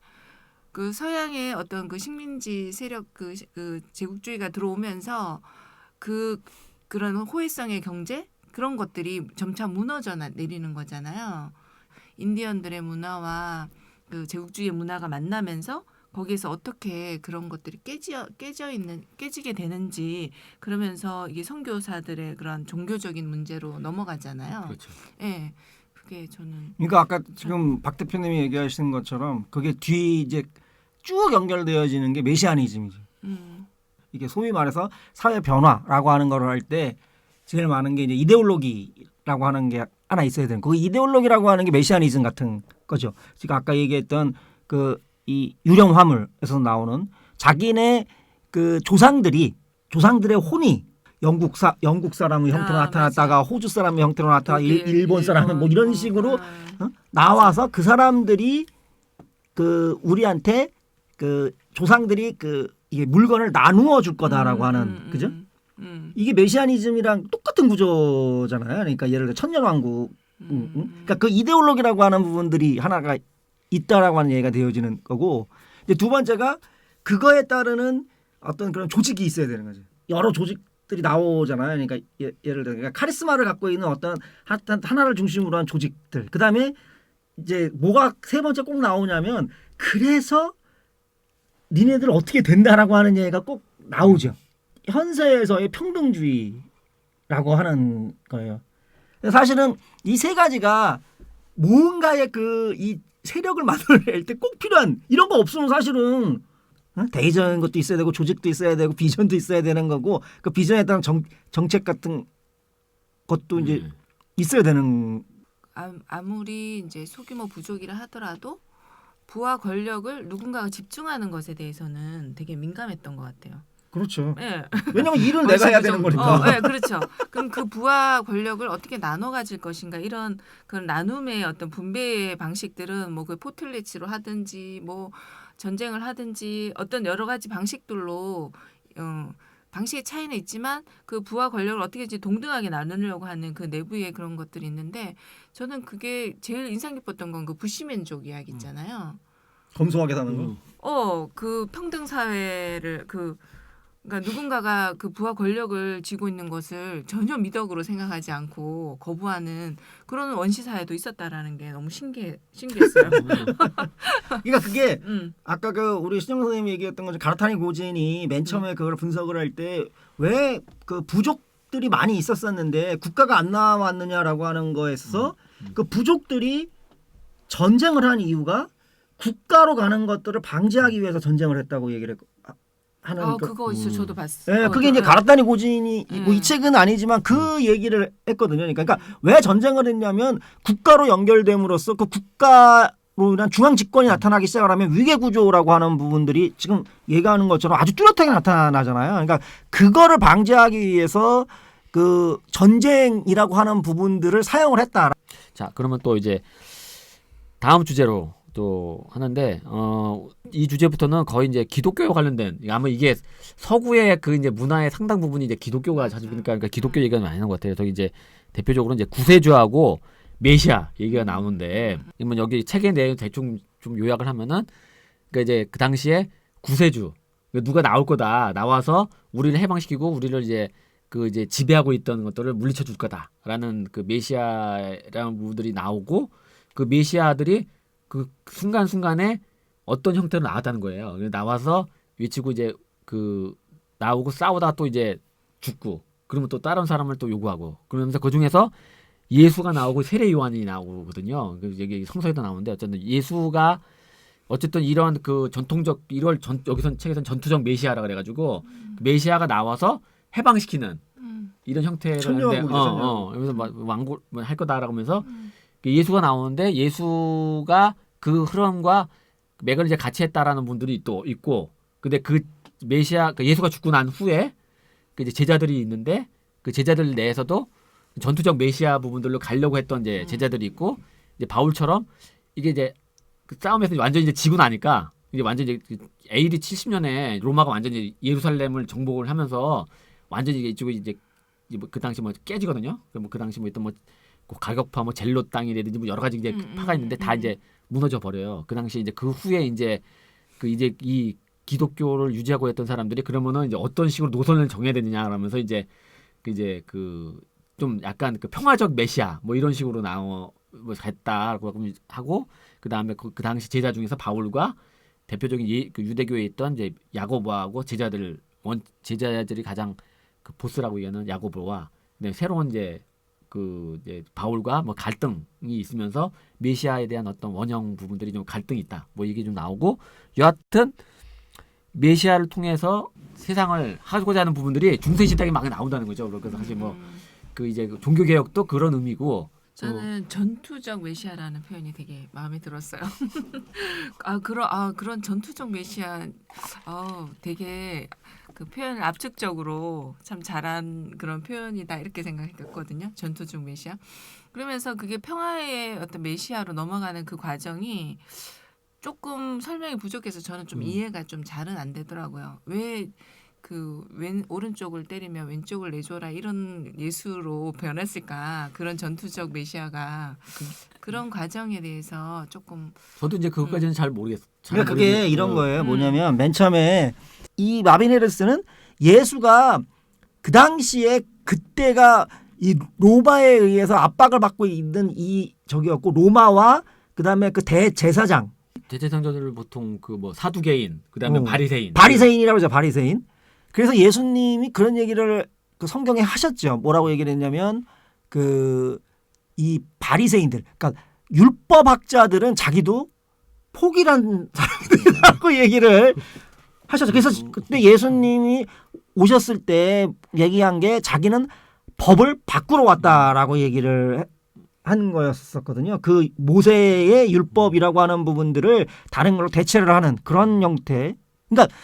Speaker 3: 그 서양의 어떤 그 식민지 세력 그 제국주의가 들어오면서 그런 호혜성의 경제 그런 것들이 점차 무너져 내리는 거잖아요. 인디언들의 문화와 그 제국주의의 문화가 만나면서 거기에서 어떻게 그런 것들이 깨지게 되는지 그러면서 이게 선교사들의 그런 종교적인 문제로 넘어가잖아요.
Speaker 1: 그렇죠.
Speaker 3: 예, 그게 저는.
Speaker 2: 그러니까 아까 지금 박 대표님이 얘기하신 것처럼 그게 뒤 이제 쭉 연결되어지는 게 메시아니즘이죠. 이게 소위 말해서 사회 변화라고 하는 걸 할 때 제일 많은 게 이제 이데올로기라고 하는 게 하나 있어야 되는. 그 이데올로기라고 하는 게 메시아니즘 같은 거죠. 지금 아까 얘기했던 이 유령 화물에서 나오는 자기네 그 조상들의 혼이 영국 사람의 형태로 나타났다가
Speaker 3: 맞아.
Speaker 2: 호주 사람의 형태로 나타나 일본 사람은 뭐 이런 식으로 나와서 그 사람들이 그 우리한테 그 조상들이 이게 물건을 나누어 줄 거다라고 하는 그죠? 이게 메시아니즘이랑 똑같은 구조잖아요. 그러니까 예를 들어 천년왕국. 그러니까 그 이데올로기라고 하는 부분들이 하나가 있다라고 하는 얘기가 되어지는 거고 이제 두 번째가 그거에 따르는 어떤 그런 조직이 있어야 되는 거죠. 여러 조직들이 나오잖아요. 그러니까 예를 들어 그러니까 카리스마를 갖고 있는 어떤 하나를 중심으로 한 조직들. 그다음에 이제 뭐가 세 번째 꼭 나오냐면 그래서 니네들 어떻게 된다라고 하는 얘기가 꼭 나오죠. 현세에서의 평등주의라고 하는 거예요. 사실은 이 세 가지가 뭔가의 이 세력을 만들어낼 때 꼭 필요한 이런 거 없으면 사실은 대의적인 것도 있어야 되고 조직도 있어야 되고 비전도 있어야 되는 거고 그 비전에 따른 정책 같은 것도 이제 있어야 되는.
Speaker 3: 아무리 이제 소규모 부족이라 하더라도 부와 권력을 누군가가 집중하는 것에 대해서는 되게 민감했던 것 같아요.
Speaker 2: 그렇죠.
Speaker 3: 네.
Speaker 2: 왜냐하면 일을 내가 해야 되는 거니까.
Speaker 3: 네, 그렇죠. 그럼 그 부와 권력을 어떻게 나눠 가질 것인가 이런 그런 나눔의 어떤 분배의 방식들은 뭐 그 포틀리치로 하든지 뭐 전쟁을 하든지 어떤 여러 가지 방식들로 방식의 차이는 있지만 그 부와 권력을 어떻게 이제 동등하게 나누려고 하는 그 내부의 그런 것들이 있는데 저는 그게 제일 인상 깊었던 건 그 부시민족 이야기 있잖아요.
Speaker 2: 검소하게 사는 거.
Speaker 3: 그 평등 사회를 그러니까 누군가가 그 부와 권력을 쥐고 있는 것을 전혀 미덕으로 생각하지 않고 거부하는 그런 원시 사회도 있었다라는 게 너무 신기했어요.
Speaker 2: 그러니까 그게
Speaker 3: 음.
Speaker 2: 아까 그 우리 신영 선생님이 얘기했던 것처럼 가르타니 고진이 맨 처음에 그걸 분석을 할 때 왜 그 부족들이 많이 있었었는데 국가가 안 나왔느냐라고 하는 거에서 그 부족들이 전쟁을 한 이유가 국가로 가는 것들을 방지하기 위해서 전쟁을 했다고 얘기를 하는
Speaker 3: 그거 있어 저도 봤어요.
Speaker 2: 예, 그게 이제 가라타니 고진이 뭐 이 책은 아니지만 그 얘기를 했거든요. 그러니까 왜 전쟁을 했냐면 국가로 연결됨으로써 그 국가로 인한 중앙 집권이 나타나기 시작을 하면 위계 구조라고 하는 부분들이 지금 얘기하는 것처럼 아주 뚜렷하게 나타나잖아요. 그러니까 그거를 방지하기 위해서 그 전쟁이라고 하는 부분들을 사용을 했다.
Speaker 1: 자, 그러면 또 이제 다음 주제로 또 하는데 이 주제부터는 거의 이제 기독교와 관련된 아마 이게 서구의 그 이제 문화의 상당 부분이 이제 기독교가 자주 그러니까 기독교 얘기가 많이 나는 것 같아요. 저기 이제 대표적으로 이제 구세주하고 메시아 얘기가 나오는데 그러면 여기 책의 내용 대충 좀 요약을 하면은 그러니까 이제 그 당시에 구세주 누가 나올 거다 나와서 우리를 해방시키고 우리를 이제 그 이제 지배하고 있던 것들을 물리쳐 줄 거다라는 그 메시아라는 부분들이 나오고 그 메시아들이 그 순간순간에 어떤 형태로 나왔다는 거예요. 나와서 외치고 이제 그 나오고 싸우다가 또 이제 죽고 그러면 또 다른 사람을 또 요구하고 그러면서 그 중에서 예수가 나오고 세례 요한이 나오거든요. 여기 성서에도 나오는데 어쨌든 예수가 어쨌든 이런 그 전통적 이걸 여기서 책에서는 전투적 메시아라 그래가지고 메시아가 나와서 해방시키는 이런 형태를 하는데 여기서 왕고 할 거다라고 하면서 예수가 나오는데 예수가 그 흐름과 맥을 이제 같이 했다라는 분들이 또 있고 근데 그 메시아 그 예수가 죽고 난 후에 그 이제 제자들이 있는데 그 제자들 내에서도 전투적 메시아 부분들로 가려고 했던 이제 제자들이 있고 이제 바울처럼 이게 이제 그 싸움에서 완전히 이제 지고 나니까 이제 완전히 이제 AD 70년에 로마가 완전히 예루살렘을 정복을 하면서 완전히 이쪽에 이제 그 당시 뭐 깨지거든요. 그 당시 뭐 있던 뭐 가격파 뭐 젤로 땅이라든지 뭐 여러 가지 이제 파가 있는데 다 이제 무너져 버려요. 그 당시 이제 그 후에 이제 그 이제 이 기독교를 유지하고 했던 사람들이 그러면은 이제 어떤 식으로 노선을 정해야 되느냐 그러면서 이제 그 좀 약간 그 평화적 메시아 뭐 이런 식으로 뭐 했다고 하고 그 다음에 그 당시 제자 중에서 바울과 대표적인 그 유대교에 있던 이제 야고보하고 제자들이 가장 그 보스라고 얘기하는 야고보와 새로운 이제 바울과 뭐 갈등이 있으면서 메시아에 대한 어떤 원형 부분들이 좀 갈등이 있다. 뭐 이게 좀 나오고 여하튼 메시아를 통해서 세상을 하고자 하는 부분들이 중세 시대에 막 나온다는 거죠. 그래서 사실 뭐 그 이제 종교 개혁도 그런 의미고
Speaker 3: 저는 전투적 메시아라는 표현이 되게 마음에 들었어요. 그런 전투적 메시아 되게 그 표현을 압축적으로 참 잘한 그런 표현이다 이렇게 생각했거든요. 전투적 메시아. 그러면서 그게 평화의 어떤 메시아로 넘어가는 그 과정이 조금 설명이 부족해서 저는 좀 이해가 좀 잘은 안 되더라고요. 왜 오른쪽을 때리면 왼쪽을 내줘라 이런 예수로 변했을까? 그런 전투적 메시아가 그런 과정에 대해서 조금
Speaker 1: 저도 이제 그것까지는 잘 모르겠어요.
Speaker 2: 그러니까 그게 이런 거예요. 뭐냐면 맨 처음에 이 마비네르스는 예수가 그 당시에 그때가 이 로마에 의해서 압박을 받고 있는 이 적이었고 로마와 그다음에 그 대제사장
Speaker 1: 대제사장들을 보통 그 뭐 사두개인 그다음에
Speaker 2: 바리새인이라고 하죠. 바리새인. 그래서 예수님이 그런 얘기를 그 성경에 하셨죠. 뭐라고 얘기를 했냐면 이 바리새인들, 그러니까 율법학자들은 자기도 포기란 사람들이라고 얘기를 하셨죠. 그래서 그때 예수님이 오셨을 때 얘기한 게 자기는 법을 바꾸러 왔다라고 얘기를 한 거였었거든요. 그 모세의 율법이라고 하는 부분들을 다른 걸로 대체를 하는 그런 형태. 그러니까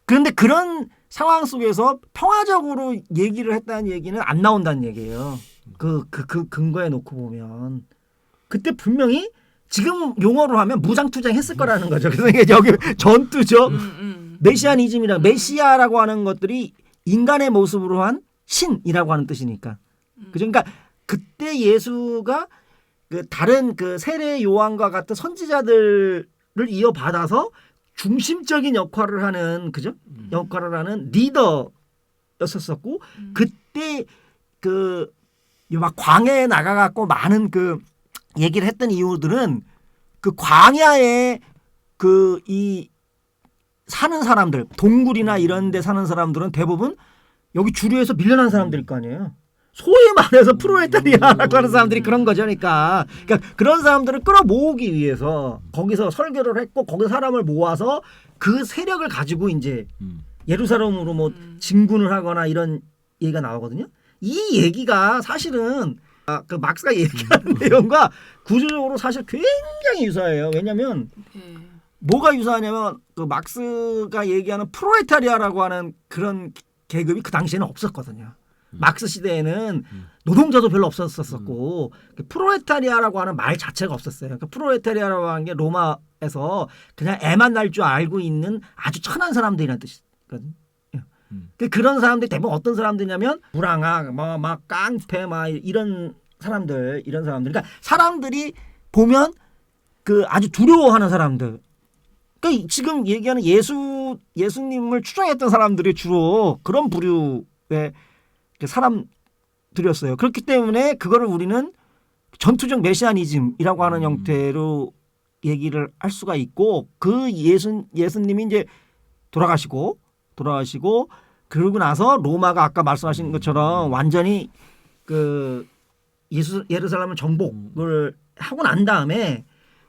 Speaker 2: 그런데 그런 상황 속에서 평화적으로 얘기를 했다는 얘기는 안 나온다는 얘기예요. 그 근거에 놓고 보면 그때 분명히 지금 용어로 하면 무장투쟁했을 거라는 거죠. 그래서 이게 여기 전투죠. 메시아니즘이랑 메시아라고 하는 것들이 인간의 모습으로 한 신이라고 하는 뜻이니까. 그러니까 그때 예수가 그 다른 그 세례 요한과 같은 선지자들을 이어받아서 중심적인 역할을 하는 그죠? 역할을 하는 리더였었고 그때 그 막 광야에 나가갖고 많은 그 얘기를 했던 이유들은 그 광야에 그 이 사는 사람들 동굴이나 이런 데 사는 사람들은 대부분 여기 주류에서 밀려난 사람들일 거 아니에요. 소위 말해서 프로레타리아라고 하는 사람들이 그런 거죠. 그러니까 그런 사람들을 끌어모으기 위해서 거기서 설교를 했고 거기서 사람을 모아서 그 세력을 가지고 이제 예루살렘으로 뭐 진군을 하거나 이런 얘기가 나오거든요. 이 얘기가 사실은 그 막스가 얘기하는 내용과 구조적으로 사실 굉장히 유사해요. 왜냐하면 뭐가 유사하냐면 그 막스가 얘기하는 프로레타리아라고 하는 그런 계급이 그 당시에는 없었거든요. 막스 시대에는 노동자도 별로 없었었고 프로레타리아라고 하는 말 자체가 없었어요. 그러니까 프로레타리아라고 하는 게 로마에서 그냥 애만 날 줄 알고 있는 아주 천한 사람들이라는 뜻이거든요. 그런 사람들이 대부분 어떤 사람들이냐면 불황아, 막 깡패, 막 이런 사람들. 그러니까 사람들이 보면 그 아주 두려워하는 사람들. 그러니까 지금 얘기하는 예수님을 추종했던 사람들이 주로 그런 부류의 사람들이었어요. 그렇기 때문에 그거를 우리는 전투적 메시아니즘이라고 하는 형태로 얘기를 할 수가 있고 그 예수님이 이제 돌아가시고 그러고 나서 로마가 아까 말씀하신 것처럼 완전히 그 예루살렘을 정복을 하고 난 다음에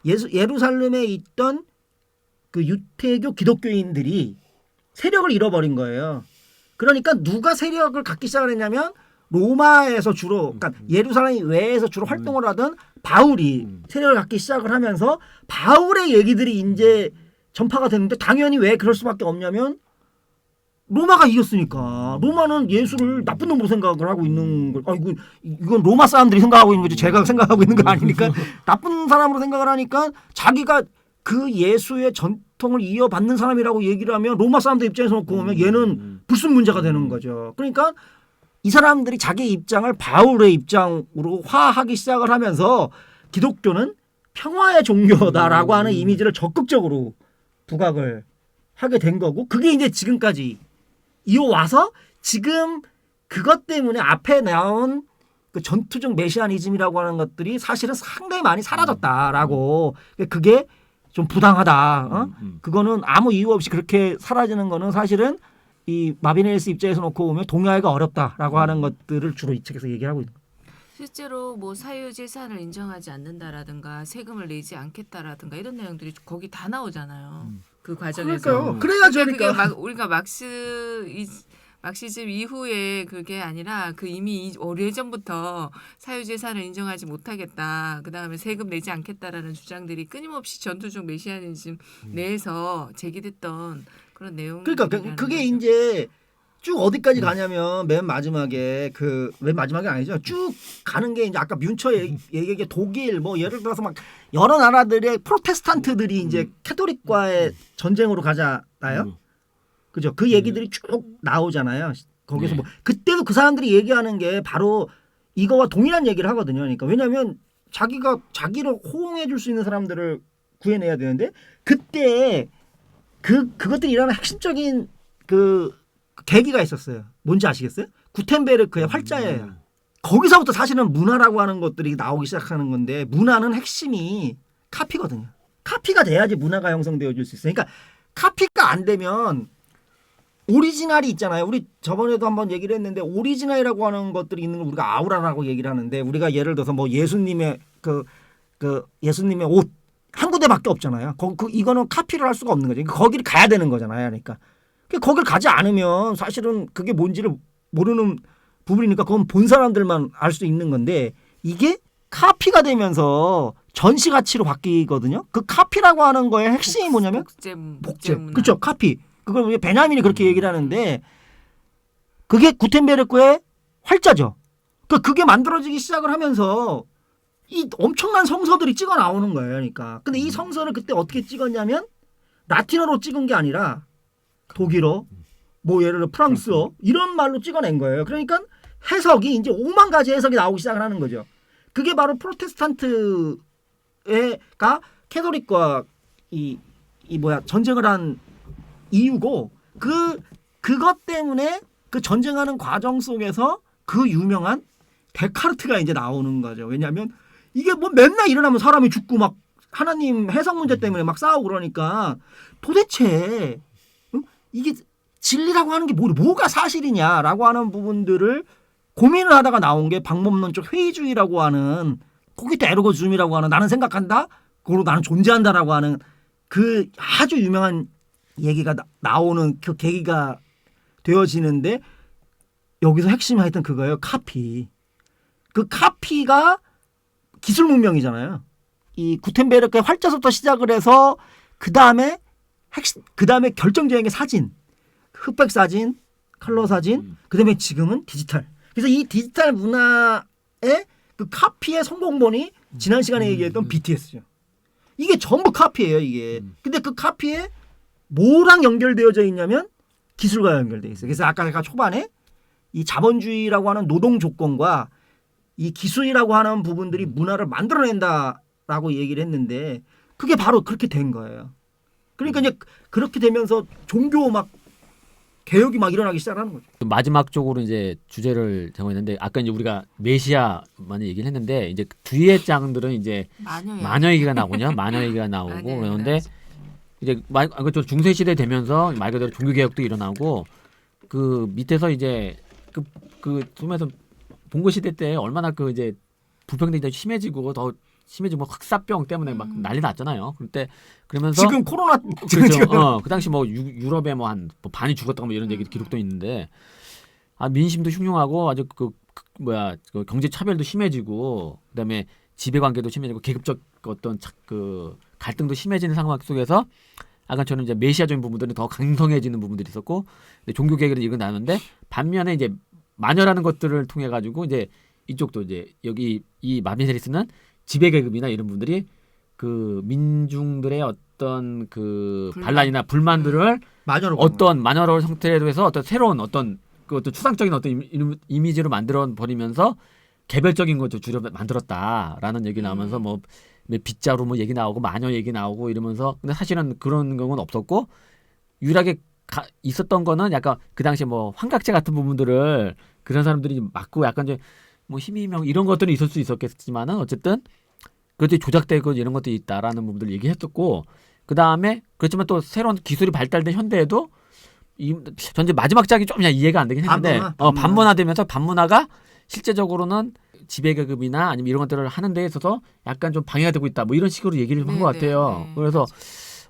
Speaker 2: 예루살렘에 있던 그 유태교 기독교인들이 세력을 잃어버린 거예요. 그러니까 누가 세력을 갖기 시작을 했냐면 로마에서 주로 그러니까 예루살렘 외에서 주로 활동을 하던 바울이 세력을 갖기 시작을 하면서 바울의 얘기들이 이제 전파가 됐는데 당연히 왜 그럴 수밖에 없냐면 로마가 이겼으니까. 로마는 예수를 나쁜 놈으로 생각을 하고 있는 걸. 이건 로마 사람들이 생각하고 있는 거지. 제가 생각하고 있는 거 아니니까. 나쁜 사람으로 생각을 하니까 자기가 그 예수의 전통을 이어받는 사람이라고 얘기를 하면 로마 사람들 입장에서 놓고 보면 얘는 불순 문제가 되는 거죠. 그러니까 이 사람들이 자기 입장을 바울의 입장으로 화하기 시작을 하면서 기독교는 평화의 종교다라고 하는 이미지를 적극적으로 부각을 하게 된 거고 그게 이제 지금까지 이어와서 지금 그것 때문에 앞에 나온 그 전투적 메시아니즘이라고 하는 것들이 사실은 상당히 많이 사라졌다라고 그게 좀 부당하다. 그거는 아무 이유 없이 그렇게 사라지는 거는 사실은 이 마비네스 입장에서 놓고 보면 동의하기가 어렵다라고 하는 것들을 주로 이 책에서 얘기하고 있는 거예요.
Speaker 3: 실제로 뭐 사유재산을 인정하지 않는다라든가 세금을 내지 않겠다라든가 이런 내용들이 거기 다 나오잖아요. 그 과정에서.
Speaker 2: 그래야죠.
Speaker 3: 그게 우리가 막시즘 이후에 그게 아니라 그 이미 오래전부터 사유재산을 인정하지 못하겠다. 그다음에 세금 내지 않겠다라는 주장들이 끊임없이 전투적 메시아니즘 내에서 제기됐던 그런 내용.
Speaker 2: 그러니까 그게 이제 쭉 어디까지 가냐면 맨 마지막에 맨 마지막이 아니죠. 쭉 가는 게 이제 아까 뮌처 얘기한 독일 뭐 예를 들어서 막 여러 나라들의 프로테스탄트들이 이제 캐토릭과의 전쟁으로 가잖아요. 그죠? 그 얘기들이 쭉 나오잖아요. 거기서 뭐 그때도 그 사람들이 얘기하는 게 바로 이거와 동일한 얘기를 하거든요. 그러니까 왜냐하면 자기가 자기를 호응해 줄 수 있는 사람들을 구해내야 되는데 그때 그것들이 일어나는 핵심적인 그 계기가 있었어요. 뭔지 아시겠어요? 구텐베르크의 활자예요. 거기서부터 사실은 문화라고 하는 것들이 나오기 시작하는 건데 문화는 핵심이 카피거든요. 카피가 돼야지 문화가 형성되어질 수 있어요. 그러니까 카피가 안 되면 오리지널이 있잖아요. 우리 저번에도 한번 얘기를 했는데 오리지널이라고 하는 것들이 있는 걸 우리가 아우라라고 얘기를 하는데 우리가 예를 들어서 뭐 예수님의 그 예수님의 옷 한 구대밖에 없잖아요. 이거는 카피를 할 수가 없는 거죠. 거기를 가야 되는 거잖아요. 그러니까 거길 가지 않으면 사실은 그게 뭔지를 모르는 부분이니까 그건 본 사람들만 알 수 있는 건데 이게 카피가 되면서 전시 가치로 바뀌거든요. 그 카피라고 하는 거의 핵심이 뭐냐면 복제. 그렇죠. 카피. 그걸 베냐민이 그렇게 얘기를 하는데 그게 구텐베르크의 활자죠. 그게 만들어지기 시작을 하면서 이 엄청난 성서들이 찍어 나오는 거예요. 그러니까. 근데 이 성서를 그때 어떻게 찍었냐면 라틴어로 찍은 게 아니라 독일어, 뭐 예를 들어 프랑스어 이런 말로 찍어낸 거예요. 그러니까 해석이 이제 5만 가지 해석이 나오기 시작을 하는 거죠. 그게 바로 프로테스탄트가 캐톨릭과 이 전쟁을 한 이유고 그것 때문에 그 전쟁하는 과정 속에서 그 유명한 데카르트가 이제 나오는 거죠. 왜냐하면 이게 뭐 맨날 일어나면 사람이 죽고 막 하나님 해석 문제 때문에 막 싸우고 그러니까 도대체 이게 진리라고 하는 게 뭐가 사실이냐라고 하는 부분들을 고민을 하다가 나온 게 방법론적 회의주의라고 하는 코기테 에르고즘이라고 하는 나는 생각한다, 그리고 나는 존재한다라고 하는 그 아주 유명한 얘기가 나오는 그 계기가 되어지는데 여기서 핵심이 하여튼 그거예요. 카피. 그 카피가 기술 문명이잖아요. 이 구텐베르크 활자서부터 시작을 해서 그 다음에 결정적인 게 사진, 흑백 사진, 컬러 사진, 그 다음에 지금은 디지털. 그래서 이 디지털 문화의 그 카피의 성공본이 지난 시간에 얘기했던 BTS죠. 이게 전부 카피예요, 이게. 근데 그 카피에 뭐랑 연결되어져 있냐면 기술과 연결되어 있어요. 그래서 아까 제가 초반에 이 자본주의라고 하는 노동 조건과 이 기술이라고 하는 부분들이 문화를 만들어낸다라고 얘기를 했는데 그게 바로 그렇게 된 거예요. 그러니까 이제 그렇게 되면서 종교 막 개혁이 막 일어나기 시작하는 거죠.
Speaker 1: 마지막 쪽으로 이제 주제를 정했는데 아까 이제 우리가 메시아만 얘기를 했는데 이제 뒤에 장들은 이제 마녀 얘기가 나오거든요. 마녀 얘기가 나오고 그러는데 이제 중세 시대 되면서 말 그대로 종교 개혁도 일어나고 그 밑에서 이제 그 숨에서 봉고 시대 때 얼마나 그 이제 불평등이 심해지고 더 심해지고 흑사병 때문에 막 난리 났잖아요. 그때 그러면서
Speaker 2: 지금 코로나
Speaker 1: 그렇죠. 그 당시 뭐 유럽에 뭐 한 반이 죽었다고 뭐 이런 얘기 기록도 있는데 민심도 흉흉하고 아주 그 경제 차별도 심해지고 그다음에 지배 관계도 심해지고 계급적 어떤 그 갈등도 심해지는 상황 속에서 아까 저는 이제 메시아적인 부분들은 더 강성해지는 부분들이 있었고 종교 개혁을 이건 나는데 반면에 이제 마녀라는 것들을 통해 가지고 이제 이쪽도 이제 여기 이 마비세리스는 지배 계급이나 이런 분들이 그 민중들의 어떤 그 반란이나 불만들을 어떤 마녀로 형태로 서 어떤 새로운 어떤 그 어떤 추상적인 어떤 이미지로 만들어 버리면서 개별적인 것도 주로 만들었다라는 얘기 나오면서 뭐 빗자루 뭐 얘기 나오고 마녀 얘기 나오고 이러면서 근데 사실은 그런 경우는 없었고 유일하게 있었던 거는 약간 그 당시에 뭐 환각제 같은 부분들을 그런 사람들이 맞고 약간 좀 뭐 희미명 이런 것들은 있을 수 있었겠지만은 어쨌든 그것들이 조작되고 이런 것들이 있다라는 부분들을 얘기했었고 그 다음에 그렇지만 또 새로운 기술이 발달된 현대에도 전체 마지막 작이 좀 이해가 안 되긴 했는데 반문화되면서 반문화가 실제적으로는 지배계급이나 아니면 이런 것들을 하는 데 있어서 약간 좀 방해가 되고 있다 뭐 이런 식으로 얘기를 한 것 같아요. 그래서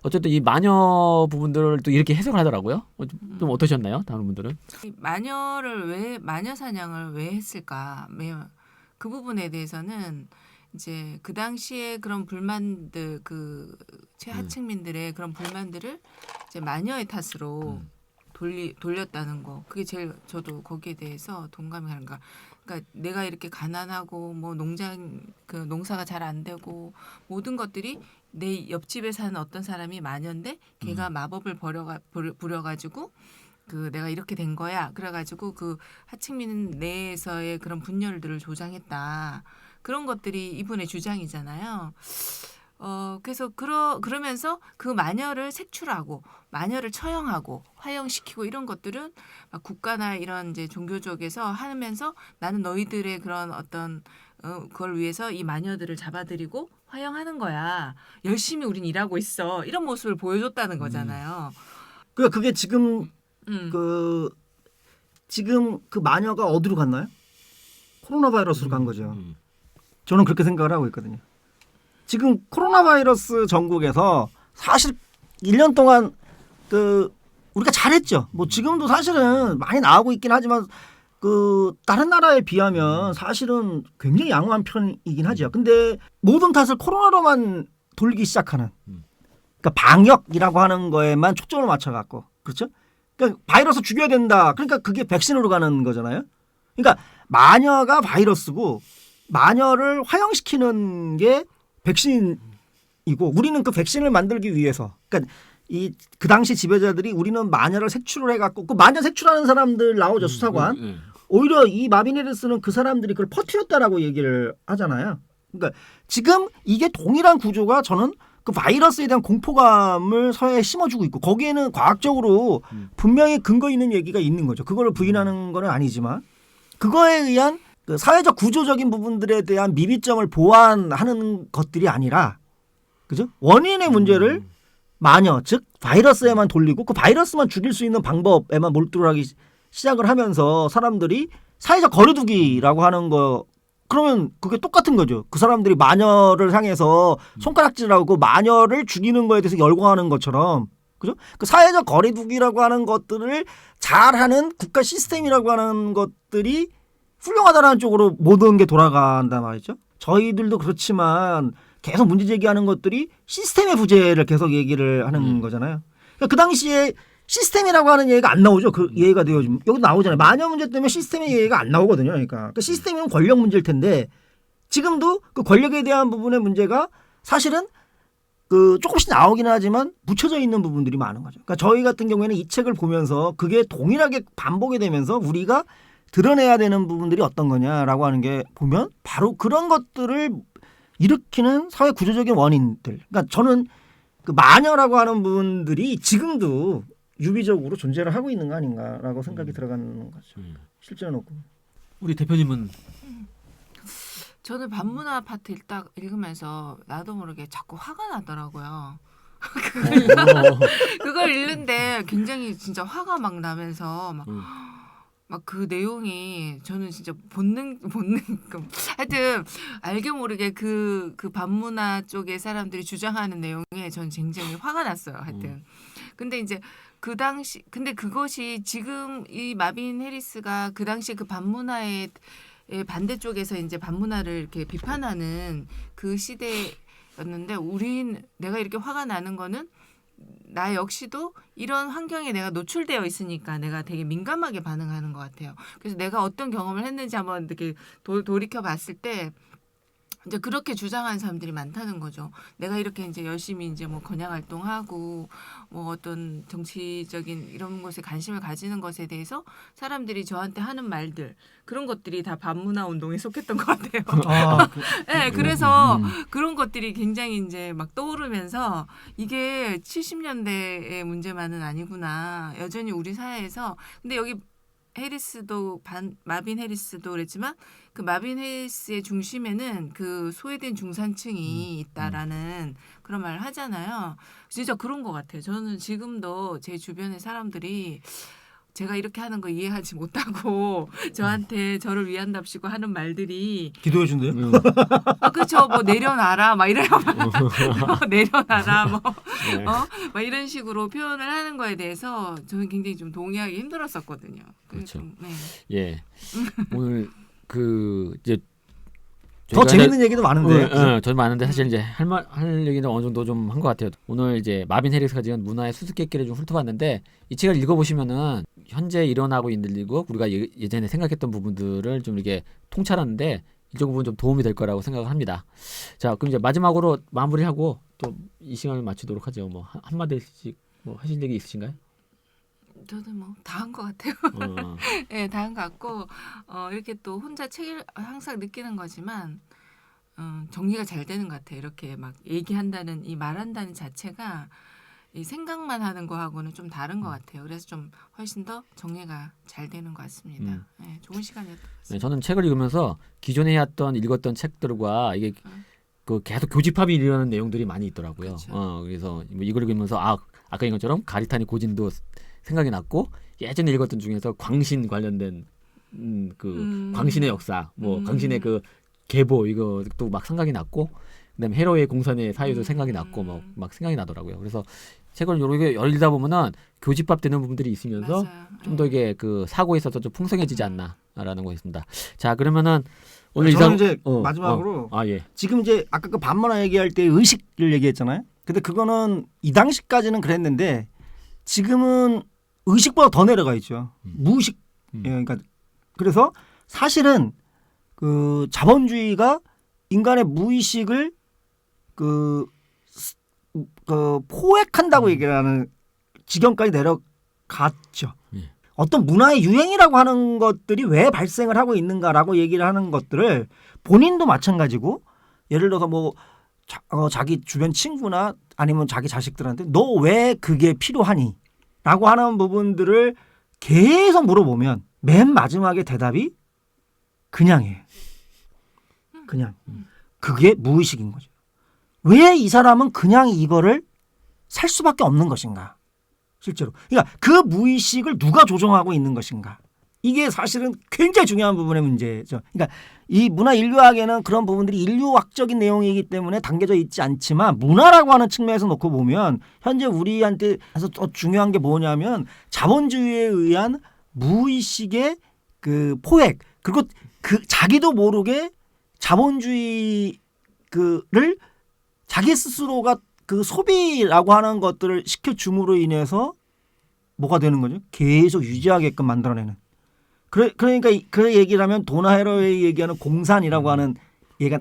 Speaker 1: 어쨌든 이 마녀 부분들을 또 이렇게 해석을 하더라고요. 좀 어떠셨나요? 다른 분들은?
Speaker 3: 마녀 사냥을 왜 했을까? 그 부분에 대해서는 이제 그 당시에 그런 불만들 그 최하층민들의 그런 불만들을 이제 마녀의 탓으로 돌렸다는 거. 그게 제일 저도 거기에 대해서 동감이 가는 거야. 그러니까 내가 이렇게 가난하고 뭐 농사가 잘 안 되고 모든 것들이 내 옆집에 사는 어떤 사람이 마녀인데 걔가 마법을 부려가지고 그 내가 이렇게 된 거야. 그래가지고 그 하층민 내에서의 그런 분열들을 조장했다. 그런 것들이 이분의 주장이잖아요. 그래서 그러면서 그 마녀를 색출하고 마녀를 처형하고 화형시키고 이런 것들은 막 국가나 이런 이제 종교 쪽에서 하면서 나는 너희들의 그런 어떤 그걸 위해서 이 마녀들을 잡아들이고 화형하는 거야. 열심히 우린 일하고 있어. 이런 모습을 보여줬다는 거잖아요.
Speaker 2: 그게 지금 지금 그 마녀가 어디로 갔나요? 코로나 바이러스로 간 거죠. 저는 그렇게 생각을 하고 있거든요. 지금 코로나 바이러스 전국에서 사실 1년 동안 우리가 잘했죠. 뭐 지금도 사실은 많이 나오고 있긴 하지만 그 다른 나라에 비하면 사실은 굉장히 양호한 편이긴 하죠. 근데 모든 탓을 코로나로만 돌리기 시작하는 그러니까 방역이라고 하는 거에만 초점을 맞춰갖고 그렇죠? 그러니까 바이러스 죽여야 된다. 그러니까 그게 백신으로 가는 거잖아요. 그러니까 마녀가 바이러스고 마녀를 화형시키는 게 백신이고 우리는 그 백신을 만들기 위해서 그러니까 그 당시 지배자들이 우리는 마녀를 색출을 해갖고 그 마녀 색출하는 사람들 나오죠 수사관. 오히려 이 마비네르스는 그 사람들이 그걸 퍼뜨렸다라고 얘기를 하잖아요. 그러니까 지금 이게 동일한 구조가 저는 그 바이러스에 대한 공포감을 사회에 심어주고 있고 거기에는 과학적으로 분명히 근거 있는 얘기가 있는 거죠. 그거를 부인하는 건 아니지만 그거에 의한 그 사회적 구조적인 부분들에 대한 미비점을 보완하는 것들이 아니라 그죠? 원인의 문제를 마녀 즉 바이러스에만 돌리고 그 바이러스만 죽일 수 있는 방법에만 몰두를 하기 시작을 하면서 사람들이 사회적 거리두기라고 하는 거 그러면 그게 똑같은 거죠. 그 사람들이 마녀를 향해서 손가락질하고 마녀를 죽이는 거에 대해서 열광하는 것처럼 그죠? 그 사회적 거리두기라고 하는 것들을 잘하는 국가 시스템이라고 하는 것들이 훌륭하다는 쪽으로 모든 게 돌아간단 말이죠. 저희들도 그렇지만 계속 문제 제기하는 것들이 시스템의 부재를 계속 얘기를 하는 거잖아요. 그러니까 그 당시에 시스템이라고 하는 얘기가 안 나오죠. 그 얘기가 되어 지금 여기 나오잖아요. 마녀 문제 때문에 시스템의 얘기가 안 나오거든요. 그러니까 그 시스템은 권력 문제일 텐데 지금도 그 권력에 대한 부분의 문제가 사실은 그 조금씩 나오긴 하지만 묻혀져 있는 부분들이 많은 거죠. 그러니까 저희 같은 경우에는 이 책을 보면서 그게 동일하게 반복이 되면서 우리가 드러내야 되는 부분들이 어떤 거냐라고 하는 게 보면 바로 그런 것들을 일으키는 사회 구조적인 원인들. 그러니까 저는 그 마녀라고 하는 부분들이 지금도 유비적으로 존재를 하고 있는 거 아닌가라고 생각이 들어가는 거죠. 실제로 놓고.
Speaker 1: 우리 대표님은
Speaker 3: 저는 반문화 파트 읽으면서 나도 모르게 자꾸 화가 나더라고요. 그걸 읽는데 굉장히 진짜 화가 막 나면서 막 그 내용이 저는 진짜 본능 하여튼 알게 모르게 그 반문화 쪽의 사람들이 주장하는 내용에 저는 굉장히 화가 났어요. 하여튼 근데 이제 그 당시 근데 그것이 지금 이 마빈 해리스가 그 당시 그 반문화의 반대쪽에서 이제 반문화를 이렇게 비판하는 그 시대였는데 내가 이렇게 화가 나는 거는 나 역시도 이런 환경에 내가 노출되어 있으니까 내가 되게 민감하게 반응하는 것 같아요. 그래서 내가 어떤 경험을 했는지 한번 이렇게 돌이켜 봤을 때 이제 그렇게 주장하는 사람들이 많다는 거죠. 내가 이렇게 이제 열심히 이제 뭐 건양 활동하고 뭐 어떤 정치적인 이런 것에 관심을 가지는 것에 대해서 사람들이 저한테 하는 말들 그런 것들이 다 반문화 운동에 속했던 것 같아요. 네, 그래서 그런 것들이 굉장히 이제 막 떠오르면서 이게 70년대의 문제만은 아니구나. 여전히 우리 사회에서 근데 여기 해리스도 마빈 해리스도 그랬지만 그 마빈 해리스의 중심에는 그 소외된 중산층이 있다라는 그런 말을 하잖아요. 진짜 그런 것 같아요. 저는 지금도 제 주변의 사람들이 제가 이렇게 하는 거 이해하지 못하고 저한테 저를 위한답시고 하는 말들이
Speaker 2: 기도해 준대요.
Speaker 3: 그렇죠. 뭐 내려놔라 막 이래요. 내려놔라 뭐 막 이런 식으로 표현을 하는 거에 대해서 저는 굉장히 좀 동의하기 힘들었었거든요.
Speaker 1: 그렇죠.
Speaker 3: 네.
Speaker 1: 예. 오늘 그 이제
Speaker 2: 더 재밌는 얘기도 많은데.
Speaker 1: 저도 많은데 사실 이제 할 얘기는 어느 정도 좀 한 것 같아요. 오늘 이제 마빈 해리스가 지은 문화의 수수께끼를 좀 훑어봤는데 이 책을 읽어보시면은 현재 일어나고 있는 일이고 우리가 예전에 생각했던 부분들을 좀 이렇게 통찰하는데 일정 부분 좀 도움이 될 거라고 생각을 합니다. 자, 그럼 이제 마지막으로 마무리하고 또 이 시간을 마치도록 하죠. 뭐 한마디씩 뭐 하실 얘기 있으신가요?
Speaker 3: 저는 뭐 다 한 것 같아요. 네, 다 한 것 같고 이렇게 또 혼자 책을 항상 느끼는 거지만 정리가 잘 되는 것 같아요. 이렇게 막 얘기한다는 이 말한다는 자체가 이 생각만 하는 거하고는 좀 다른 것 같아요. 그래서 좀 훨씬 더 정리가 잘 되는 것 같습니다. 네, 좋은 시간이었던 것 같습니다.
Speaker 1: 네, 저는 책을 읽으면서 기존에 읽었던 책들과 이게 그 계속 교집합이 일어나는 내용들이 많이 있더라고요.
Speaker 3: 그렇죠.
Speaker 1: 그래서 뭐 이걸 읽으면서 아까 이런 것처럼 가리타니 고진도 생각이 났고 예전에 읽었던 중에서 광신 관련된 광신의 역사, 뭐 광신의 그 계보 이것도 막 생각이 났고, 그다음에 헤로의 공산의 사유도 생각이 났고 막 생각이 나더라고요. 그래서 책을 이렇게 열다 보면은 교집합되는 부분들이 있으면서 좀 더 이게 그 사고에 있어서 좀 풍성해지지 않나라는 거였습니다. 자, 그러면은 오늘
Speaker 2: 저는 이제 마지막으로
Speaker 1: 예.
Speaker 2: 지금 이제 아까 그 반문화 얘기할 때 의식을 얘기했잖아요. 근데 그거는 이 당시까지는 그랬는데 지금은 의식보다 더 내려가 있죠. 무의식. 예, 그러니까 그래서 사실은 그 자본주의가 인간의 무의식을 그 포획한다고 얘기를 하는 지경까지 내려갔죠. 어떤 문화의 유행이라고 하는 것들이 왜 발생을 하고 있는가라고 얘기를 하는 것들을 본인도 마찬가지고 예를 들어서 뭐 자기 주변 친구나 아니면 자기 자식들한테 너 왜 그게 필요하니? 라고 하는 부분들을 계속 물어보면 맨 마지막에 대답이 그냥이에요. 그냥. 그게 무의식인 거죠. 왜 이 사람은 그냥 이거를 살 수밖에 없는 것인가? 실제로. 그러니까 그 무의식을 누가 조정하고 있는 것인가? 이게 사실은 굉장히 중요한 부분의 문제죠. 그러니까 이 문화 인류학에는 그런 부분들이 인류학적인 내용이기 때문에 담겨져 있지 않지만 문화라고 하는 측면에서 놓고 보면 현재 우리한테서 더 중요한 게 뭐냐면 자본주의에 의한 무의식의 그 포획 그리고 그 자기도 모르게 자본주의 그를 자기 스스로가 그 소비라고 하는 것들을 시켜줌으로 인해서 뭐가 되는 거죠? 계속 유지하게끔 만들어내는. 그러니까 그 얘기를 하면 도나 해러웨이 얘기하는 공산이라고 하는 얘기가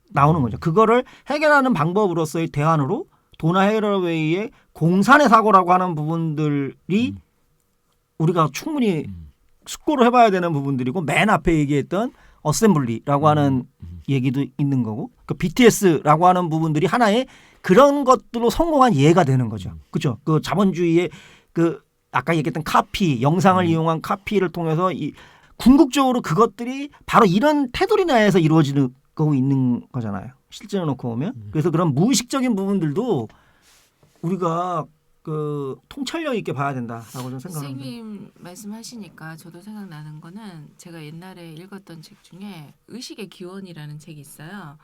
Speaker 2: 나오는 거죠. 그거를 해결하는 방법으로서의 대안으로 도나 해러웨이의 공산의 사고라고 하는 부분들이 우리가 충분히 숙고를 해봐야 되는 부분들이고 맨 앞에 얘기했던 어셈블리라고 하는 얘기도 있는 거고 그 BTS라고 하는 부분들이 하나의 그런 것들로 성공한 예가 되는 거죠. 그렇죠? 그 자본주의의 그 아까 얘기했던 카피, 영상을 이용한 카피를 통해서 이 궁극적으로 그것들이 바로 이런 테두리 내에서 이루어지고 있는 거잖아요. 실제로 놓고 보면. 그래서 그런 무의식적인 부분들도 우리가 그 통찰력 있게 봐야 된다라고 저는 생각합니다.
Speaker 3: 선생님 말씀하시니까 저도 생각나는 거는 제가 옛날에 읽었던 책 중에 의식의 기원이라는 책이 있어요.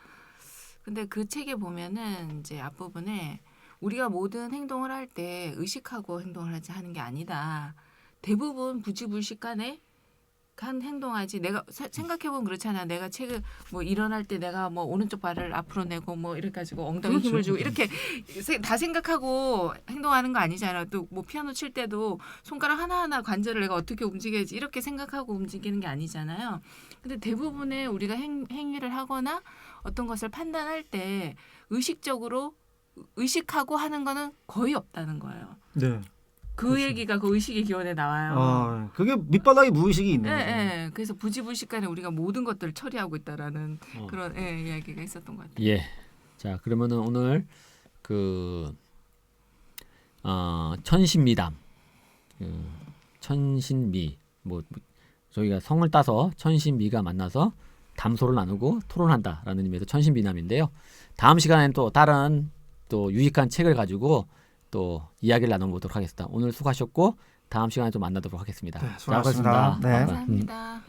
Speaker 3: 근데 그 책에 보면은 이제 앞부분에 우리가 모든 행동을 할 때 의식하고 행동을 하는 게 아니다. 대부분 부지불식간에 한 행동하지. 내가 생각해보면 그렇잖아. 내가 책을 뭐 일어날 때 내가 뭐 오른쪽 발을 앞으로 내고 뭐 이렇게 가지고 엉덩이
Speaker 2: 그렇죠.
Speaker 3: 힘을 주고 이렇게 다 생각하고 행동하는 거 아니잖아. 또 뭐 피아노 칠 때도 손가락 하나하나 관절을 내가 어떻게 움직여야지 이렇게 생각하고 움직이는 게 아니잖아요. 근데 대부분의 우리가 행위를 하거나 어떤 것을 판단할 때 의식하고 하는 거는 거의 없다는 거예요.
Speaker 2: 네.
Speaker 3: 그
Speaker 2: 그렇죠.
Speaker 3: 얘기가 그 의식의 기원에 나와요.
Speaker 2: 그게 밑바닥에 무의식이 있는 거죠.
Speaker 3: 네. 그래서 부지불식간에 우리가 모든 것들을 처리하고 있다라는 그런 이야기가 있었던 것 같아요.
Speaker 1: 예. 자, 그러면은 오늘 그 천신미담, 천신미 뭐 저희가 성을 따서 천신미가 만나서 담소를 나누고 토론한다라는 의미에서 천신미담인데요. 다음 시간에는 또 다른 또 유익한 책을 가지고 또 이야기를 나눠보도록 하겠습니다. 오늘 수고하셨고 다음 시간에 또 만나도록 하겠습니다.
Speaker 2: 네, 수고하셨습니다.
Speaker 1: 자, 고맙습니다.
Speaker 2: 네.
Speaker 3: 감사합니다.